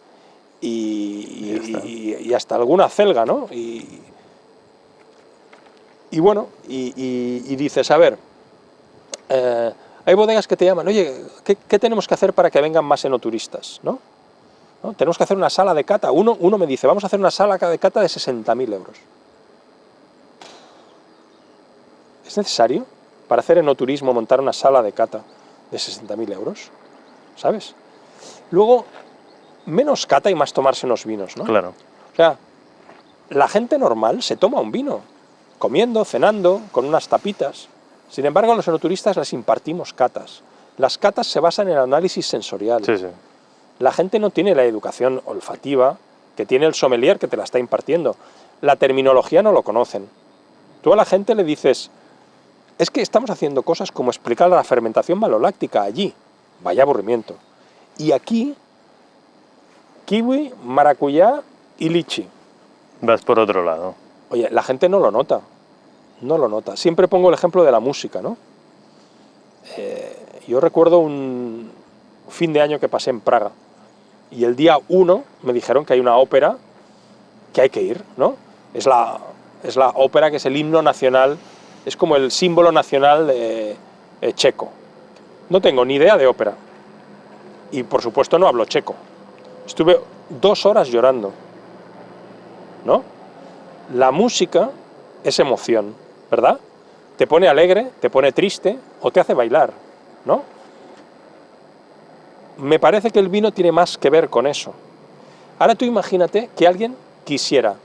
y hasta alguna celga, ¿no? Y bueno, y dices, a ver, hay bodegas que te llaman, oye, ¿qué tenemos que hacer para que vengan más enoturistas, ¿no? ¿No? Tenemos que hacer una sala de cata. Uno me dice, vamos a hacer una sala de cata de 60.000 euros. ¿Es necesario para hacer enoturismo montar una sala de cata de 60.000 euros? ¿Sabes? Luego, menos cata y más tomarse unos vinos, ¿no? Claro. O sea, la gente normal se toma un vino, comiendo, cenando, con unas tapitas. Sin embargo, a los enoturistas les impartimos catas. Las catas se basan en el análisis sensorial. Sí, sí. La gente no tiene la educación olfativa que tiene el sommelier que te la está impartiendo. La terminología no lo conocen. Tú a la gente le dices, es que estamos haciendo cosas como explicar la fermentación maloláctica allí. Vaya aburrimiento. Y aquí, kiwi, maracuyá y lichi. Vas por otro lado. Oye, la gente no lo nota. No lo nota. Siempre pongo el ejemplo de la música, ¿no? Yo recuerdo un fin de año que pasé en Praga. Y el día 1 me dijeron que hay una ópera que hay que ir, ¿no? Es la ópera que es el himno nacional, es como el símbolo nacional checo. No tengo ni idea de ópera. Y por supuesto no hablo checo. Estuve 2 horas llorando, ¿no? La música es emoción, ¿verdad? Te pone alegre, te pone triste o te hace bailar, ¿no? Me parece que el vino tiene más que ver con eso. Ahora tú imagínate que alguien quisiera,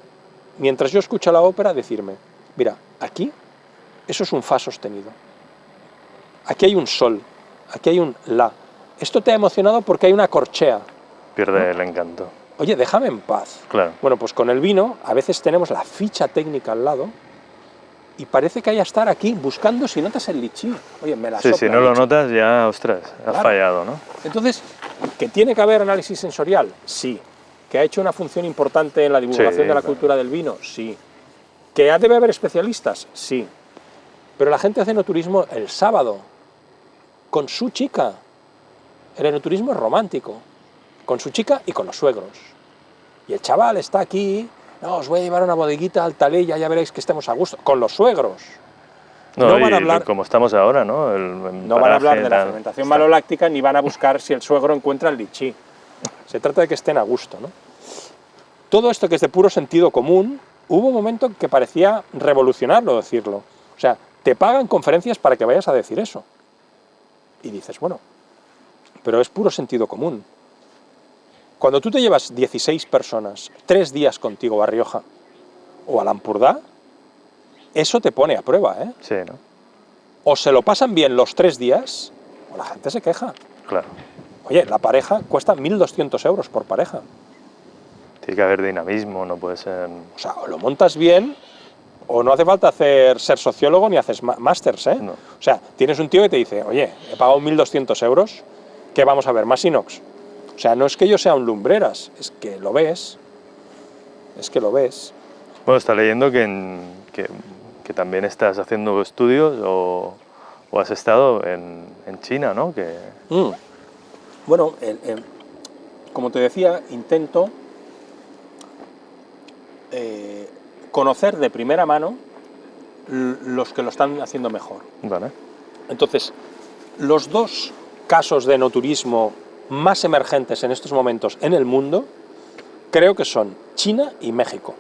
mientras yo escucho la ópera, decirme, mira, aquí, eso es un fa sostenido. Aquí hay un sol, aquí hay un la. Esto te ha emocionado porque hay una corchea. Pierde el encanto. Oye, déjame en paz. Claro. Bueno, pues con el vino a veces tenemos la ficha técnica al lado y parece que hay que estar aquí buscando si notas el lichí. Oye, me la Sí, sopla si no el lo lichí. notas ya, ostras, has Claro. fallado, ¿no? Entonces, ¿que tiene que haber análisis sensorial? Sí. ¿Que ha hecho una función importante en la divulgación Sí, de la claro. cultura del vino? Sí. ¿Que debe haber especialistas? Sí. Pero la gente hace enoturismo el sábado, con su chica. El enoturismo es romántico, con su chica y con los suegros. Y el chaval está aquí, no, os voy a llevar a una bodeguita al Taleya, ya veréis que estemos a gusto, con los suegros. No y van a hablar- como estamos ahora, ¿no? No van a hablar de la fermentación maloláctica ni van a buscar si el suegro encuentra el lichí. Se trata de que estén a gusto, ¿no? Todo esto que es de puro sentido común hubo un momento en que parecía revolucionarlo decirlo. O sea, te pagan conferencias para que vayas a decir eso. Y dices, bueno, pero es puro sentido común. Cuando tú te llevas 16 personas, 3 días contigo a Rioja o a Lampurdá, eso te pone a prueba, ¿eh? Sí, ¿no? O se lo pasan bien los 3 días, o la gente se queja. Claro. Oye, la pareja cuesta 1.200 euros por pareja. Tiene que haber dinamismo, no puede ser... O sea, o lo montas bien, o no hace falta ser sociólogo ni haces másters, ¿eh? No. O sea, tienes un tío que te dice, oye, he pagado 1.200 euros, ¿qué vamos a ver? Más inox. O sea, no es que yo sea un lumbreras, es que lo ves. Es que lo ves. Bueno, está leyendo que también estás haciendo estudios o has estado en China, ¿no? Bueno, como te decía, intento conocer de primera mano los que lo están haciendo mejor. Vale. Entonces, los 2 casos de enoturismo más emergentes en estos momentos en el mundo, creo que son China y México.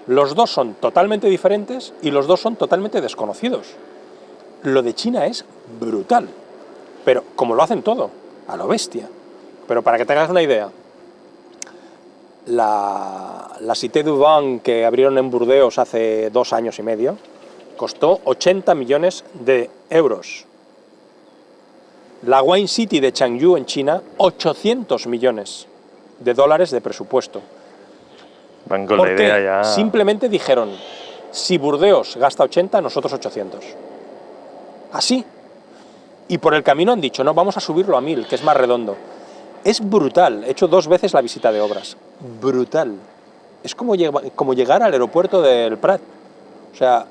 Los 2 son totalmente diferentes y los 2 son totalmente desconocidos. Lo de China es brutal, pero como lo hacen todo, a lo bestia. Pero para que tengas una idea, la Cité du Vin que abrieron en Burdeos hace 2 años y medio costó 80 millones de euros. La Wine City de Changju en China, 800 millones de dólares de presupuesto. Van con la idea ya... Simplemente dijeron, si Burdeos gasta 80, nosotros 800. Así. Y por el camino han dicho, no, vamos a subirlo a 1000, que es más redondo. Es brutal. He hecho 2 veces la visita de obras. Brutal. Es como llegar al aeropuerto del Prat. O sea,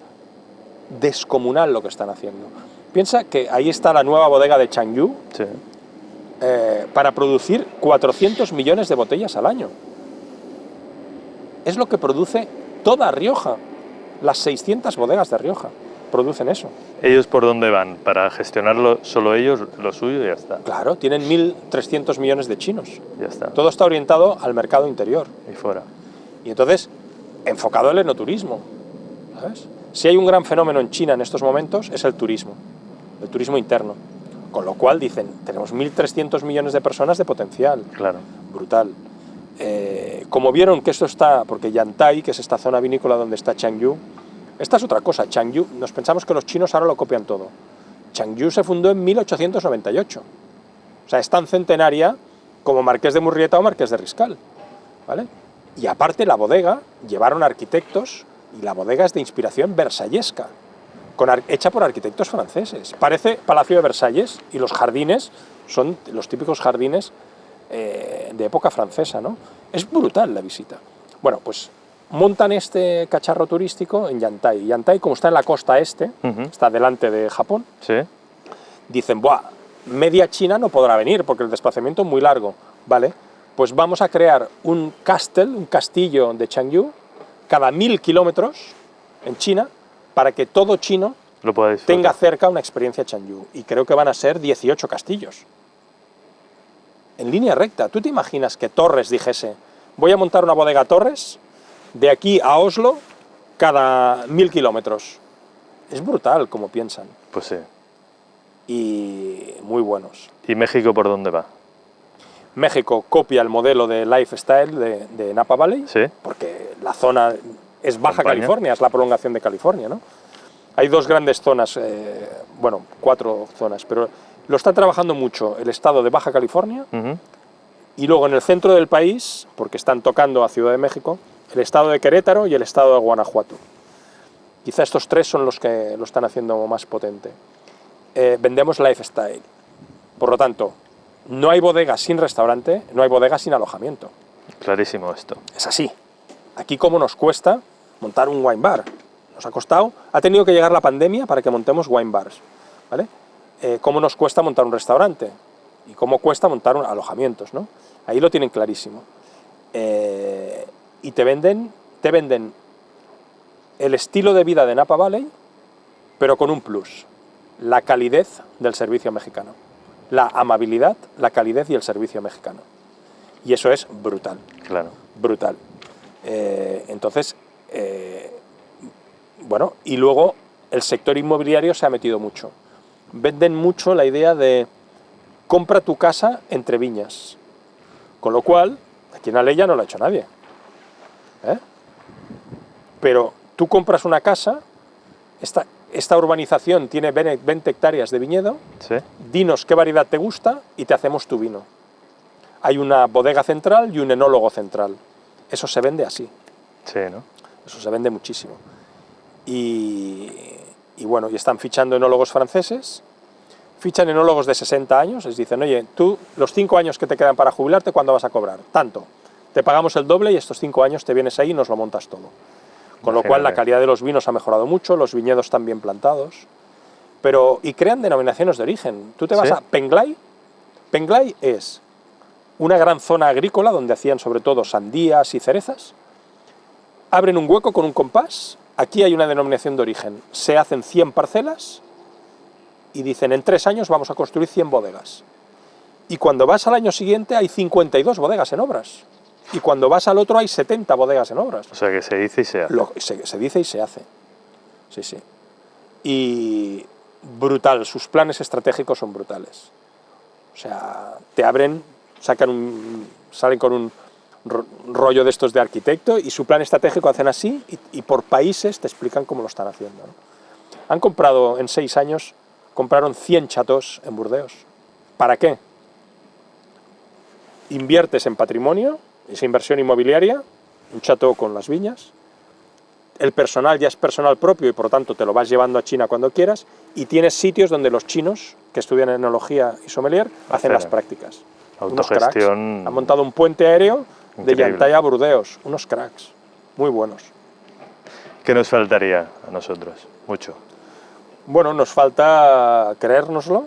descomunal lo que están haciendo. Piensa que ahí está la nueva bodega de Changju, Sí. Para producir 400 millones de botellas al año. Es lo que produce toda Rioja. Las 600 bodegas de Rioja producen eso. ¿Ellos por dónde van? ¿Para gestionarlo solo ellos, lo suyo y ya está? Claro, tienen 1.300 millones de chinos. Ya está. Todo está orientado al mercado interior. Y fuera. Y entonces, enfocado al enoturismo, ¿sabes? Si hay un gran fenómeno en China en estos momentos, es el turismo interno. Con lo cual dicen, tenemos 1.300 millones de personas de potencial. Claro. Brutal. Como vieron que esto está, porque Yantai, que es esta zona vinícola donde está Changju, esta es otra cosa, Changju, nos pensamos que los chinos ahora lo copian todo. Changju se fundó en 1898. O sea, es tan centenaria como Marqués de Murrieta o Marqués de Riscal, ¿vale? Y aparte la bodega, llevaron arquitectos, y la bodega es de inspiración versallesca, hecha por arquitectos franceses. Parece Palacio de Versalles, y los jardines son los típicos jardines de época francesa, ¿no? Es brutal la visita. Bueno, pues montan este cacharro turístico en Yantai. Yantai, como está en la costa este, está delante de Japón, Sí. dicen, ¡buah! Media China no podrá venir porque el desplazamiento es muy largo, ¿vale? Pues vamos a crear un castillo de Changju, cada 1000 kilómetros en China, para que todo chino Lo pueda disfrutar. tenga cerca una experiencia Changju. Y creo que van a ser 18 castillos. En línea recta. ¿Tú te imaginas que Torres dijese, voy a montar una bodega Torres de aquí a Oslo cada 1000 kilómetros? Es brutal como piensan. Pues sí. Y muy buenos. ¿Y México por dónde va? México copia el modelo de lifestyle de Napa Valley, Sí. porque la zona es Baja Campaña. California, es la prolongación de California, ¿no? Hay 2 grandes zonas, bueno, 4 zonas, pero lo está trabajando mucho el estado de Baja California, y luego en el centro del país, porque están tocando a Ciudad de México, el estado de Querétaro y el estado de Guanajuato. Quizá estos 3 son los que lo están haciendo más potente. Vendemos lifestyle. Por lo tanto, no hay bodega sin restaurante, no hay bodega sin alojamiento. Clarísimo esto. Es así. Aquí cómo nos cuesta montar un wine bar. Nos ha costado, ha tenido que llegar la pandemia para que montemos wine bars, ¿vale? Cómo nos cuesta montar un restaurante y cómo cuesta montar alojamientos, ¿no? Ahí lo tienen clarísimo. Y te venden el estilo de vida de Napa Valley, pero con un plus: la calidez del servicio mexicano. La amabilidad, la calidez y el servicio mexicano. Y eso es brutal. Claro. Brutal. Entonces, Bueno, y luego el sector inmobiliario se ha metido mucho. Venden mucho la idea de compra tu casa entre viñas. Con lo cual, aquí en Alella no lo ha hecho nadie. Pero tú compras una casa, esta urbanización tiene 20 hectáreas de viñedo, ¿Sí? dinos qué variedad te gusta y te hacemos tu vino. Hay una bodega central y un enólogo central. Eso se vende así. Sí, ¿no? Eso se vende muchísimo. Y bueno, y están fichando enólogos franceses, fichan enólogos de 60 años, les dicen, oye, tú los 5 años que te quedan para jubilarte, ¿cuándo vas a cobrar? Tanto. Te pagamos el doble y estos 5 años te vienes ahí y nos lo montas todo. Con lo cual la calidad de los vinos ha mejorado mucho, los viñedos están bien plantados, y crean denominaciones de origen. Tú te vas a Penglai. Penglai es una gran zona agrícola donde hacían sobre todo sandías y cerezas. Abren un hueco con un compás, aquí hay una denominación de origen, se hacen 100 parcelas y dicen en 3 años vamos a construir 100 bodegas. Y cuando vas al año siguiente hay 52 bodegas en obras. Y cuando vas al otro hay 70 bodegas en obras. O sea que se dice y se hace. Se dice y se hace. Sí, sí. Y brutal, sus planes estratégicos son brutales. O sea, te abren, salen con un rollo de estos de arquitecto y su plan estratégico hacen así y por países te explican cómo lo están haciendo, ¿no? Han comprado en 6 años, compraron 100 chateaux en Burdeos. ¿Para qué? Inviertes en patrimonio, esa inversión inmobiliaria, un chateau con las viñas, el personal ya es personal propio y por lo tanto te lo vas llevando a China cuando quieras y tienes sitios donde los chinos que estudian enología y sommelier hacen las prácticas. Autogestión. Han montado un puente aéreo increíble. De Llantalla a Burdeos, unos cracks, muy buenos. ¿Qué nos faltaría a nosotros? Mucho. Bueno, nos falta creérnoslo.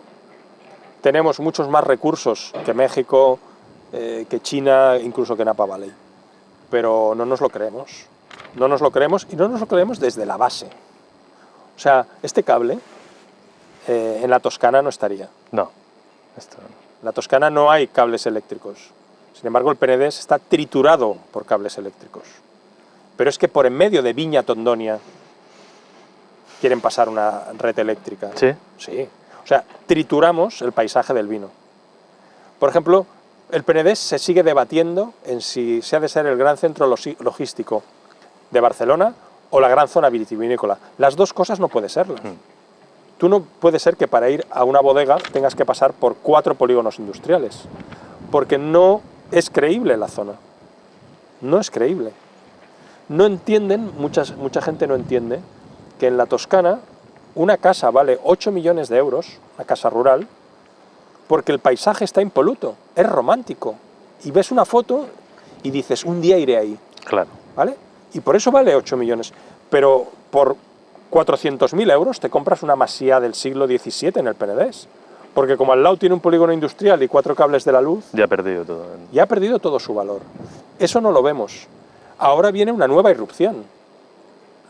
Tenemos muchos más recursos que México, que China, incluso que Napa Valley. Pero no nos lo creemos. No nos lo creemos y no nos lo creemos desde la base. O sea, este cable en la Toscana no estaría. No. Esto no. En la Toscana no hay cables eléctricos. Sin embargo, el Penedés está triturado por cables eléctricos. Pero es que por en medio de Viña Tondonia quieren pasar una red eléctrica. ¿Sí? Sí. O sea, trituramos el paisaje del vino. Por ejemplo, el Penedés se sigue debatiendo en si se ha de ser el gran centro logístico de Barcelona o la gran zona vitivinícola. Las dos cosas no pueden serlas. Tú no puede ser que para ir a una bodega tengas que pasar por 4 polígonos industriales, porque no es creíble la zona. No es creíble. No entienden, mucha gente no entiende, que en la Toscana una casa vale 8 millones de euros, una casa rural, porque el paisaje está impoluto, es romántico. Y ves una foto y dices, un día iré ahí. Claro. ¿Vale? Y por eso vale 8 millones. Pero por 400.000 euros te compras una masía del siglo XVII en el Penedés. Porque como al lado tiene un polígono industrial y 4 cables de la luz... Ya ha perdido todo. Ya ha perdido todo su valor. Eso no lo vemos. Ahora viene una nueva irrupción.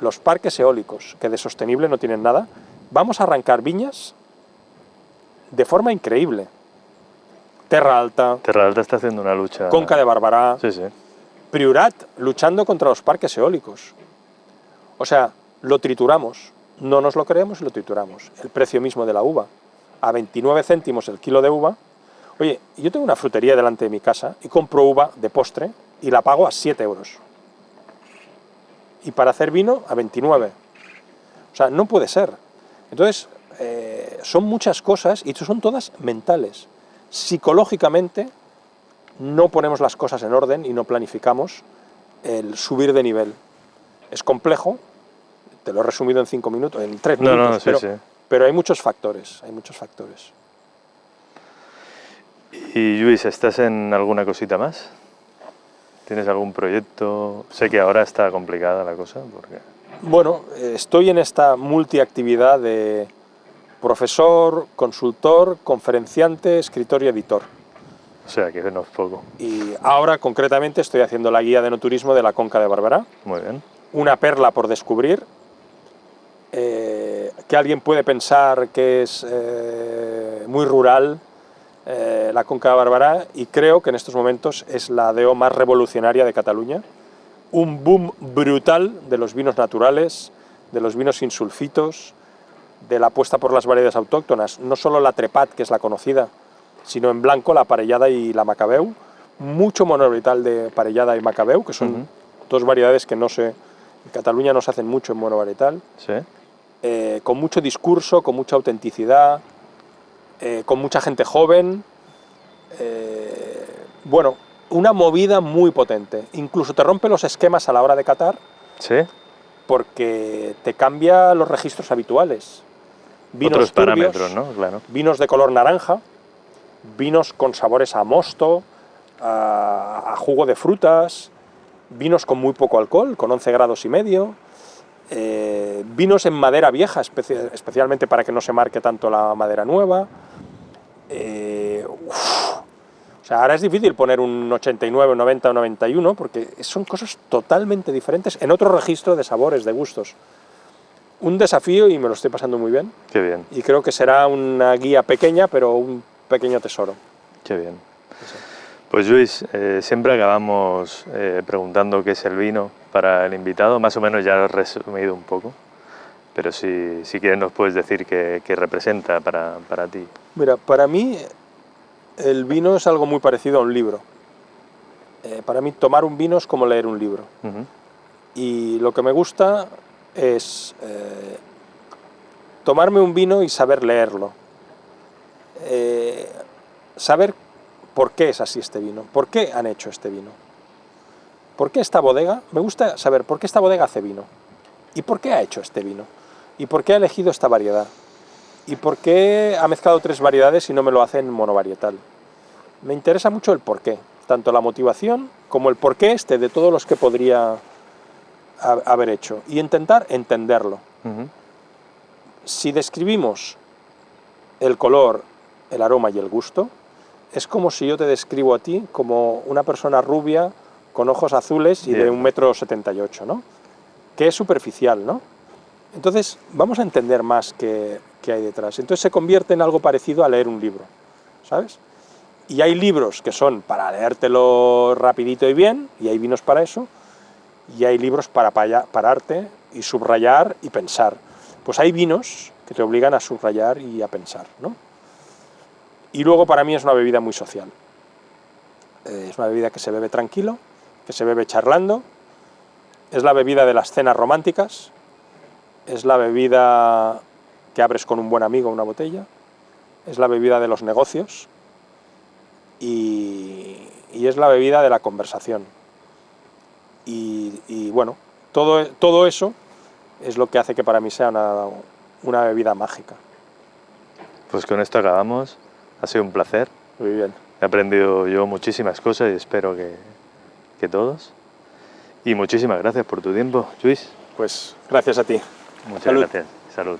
Los parques eólicos, que de sostenible no tienen nada. Vamos a arrancar viñas de forma increíble. Terra Alta... Terra Alta está haciendo una lucha... Conca de Barberà... Sí, sí. Priorat luchando contra los parques eólicos. O sea, lo trituramos. No nos lo creemos y lo trituramos. El precio mismo de la uva. A 29 céntimos el kilo de uva. Oye, yo tengo una frutería delante de mi casa y compro uva de postre y la pago a 7 euros. Y para hacer vino a 29. O sea, no puede ser. Entonces, son muchas cosas y son todas mentales. Psicológicamente no ponemos las cosas en orden y no planificamos el subir de nivel. Es complejo, te lo he resumido en 5 minutos, en 3 minutos, pero hay muchos factores, Y Lluís, ¿estás en alguna cosita más? ¿Tienes algún proyecto? Sé que ahora está complicada la cosa, porque... Bueno, estoy en esta multiactividad de profesor, consultor, conferenciante, escritor y editor. O sea, que no es poco. Y ahora, concretamente, estoy haciendo la guía de enoturismo de la Conca de Barberà. Muy bien. Una perla por descubrir, que alguien puede pensar que es muy rural, la Conca de Barberà, y creo que en estos momentos es la DO más revolucionaria de Cataluña, un boom brutal de los vinos naturales, de los vinos sin sulfitos, de la apuesta por las variedades autóctonas, no solo la Trepat, que es la conocida, sino en blanco la Parellada y la Macabeu, mucho monovarietal de Parellada y Macabeu, que son dos variedades que en Cataluña no se hacen mucho en monovarietal, ¿Sí? con mucho discurso, con mucha autenticidad, con mucha gente joven, bueno, una movida muy potente, incluso te rompe los esquemas a la hora de catar, ¿Sí? porque te cambia los registros habituales. Vinos Otros turbios, parámetros, ¿no? Claro. vinos de color naranja, vinos con sabores a mosto, a jugo de frutas, vinos con muy poco alcohol, con 11 grados y medio, vinos en madera vieja, especialmente para que no se marque tanto la madera nueva. O sea, ahora es difícil poner un 89, un 90 o 91, porque son cosas totalmente diferentes en otro registro de sabores, de gustos. Un desafío y me lo estoy pasando muy bien. Qué bien, Y creo que será una guía pequeña, pero un pequeño tesoro. qué bien. Pues Lluís, siempre acabamos preguntando qué es el vino para el invitado, más o menos ya lo has resumido un poco, pero si quieres nos puedes decir qué representa para ti. Mira, para mí el vino es algo muy parecido a un libro. Para mí tomar un vino es como leer un libro. Y lo que me gusta es tomarme un vino y saber leerlo. Saber por qué es así este vino, por qué han hecho este vino. ¿Por qué esta bodega? Me gusta saber por qué esta bodega hace vino. ¿Y por qué ha hecho este vino? ¿Y por qué ha elegido esta variedad? ¿Y por qué ha mezclado 3 variedades y no me lo hace en monovarietal? Me interesa mucho el porqué, tanto la motivación como el porqué de todos los que podría haber hecho, y intentar entenderlo. Si describimos el color, el aroma y el gusto, es como si yo te describo a ti como una persona rubia, con ojos azules y de 1,78 m, ¿no? Que es superficial, ¿no? Entonces, vamos a entender más qué hay detrás. Entonces se convierte en algo parecido a leer un libro, ¿sabes? Y hay libros que son para leértelo rapidito y bien, y hay vinos para eso, y hay libros para pararte y subrayar y pensar. Pues hay vinos que te obligan a subrayar y a pensar, ¿no? Y luego para mí es una bebida muy social. Es una bebida que se bebe tranquilo, que se bebe charlando, es la bebida de las cenas románticas, es la bebida que abres con un buen amigo una botella, es la bebida de los negocios y es la bebida de la conversación. Y bueno, todo eso es lo que hace que para mí sea una bebida mágica. Pues con esto acabamos. Ha sido un placer. Muy bien. He aprendido yo muchísimas cosas y espero que todos. Y muchísimas gracias por tu tiempo, Lluís. Pues gracias a ti. Muchas Salud. gracias. Salud.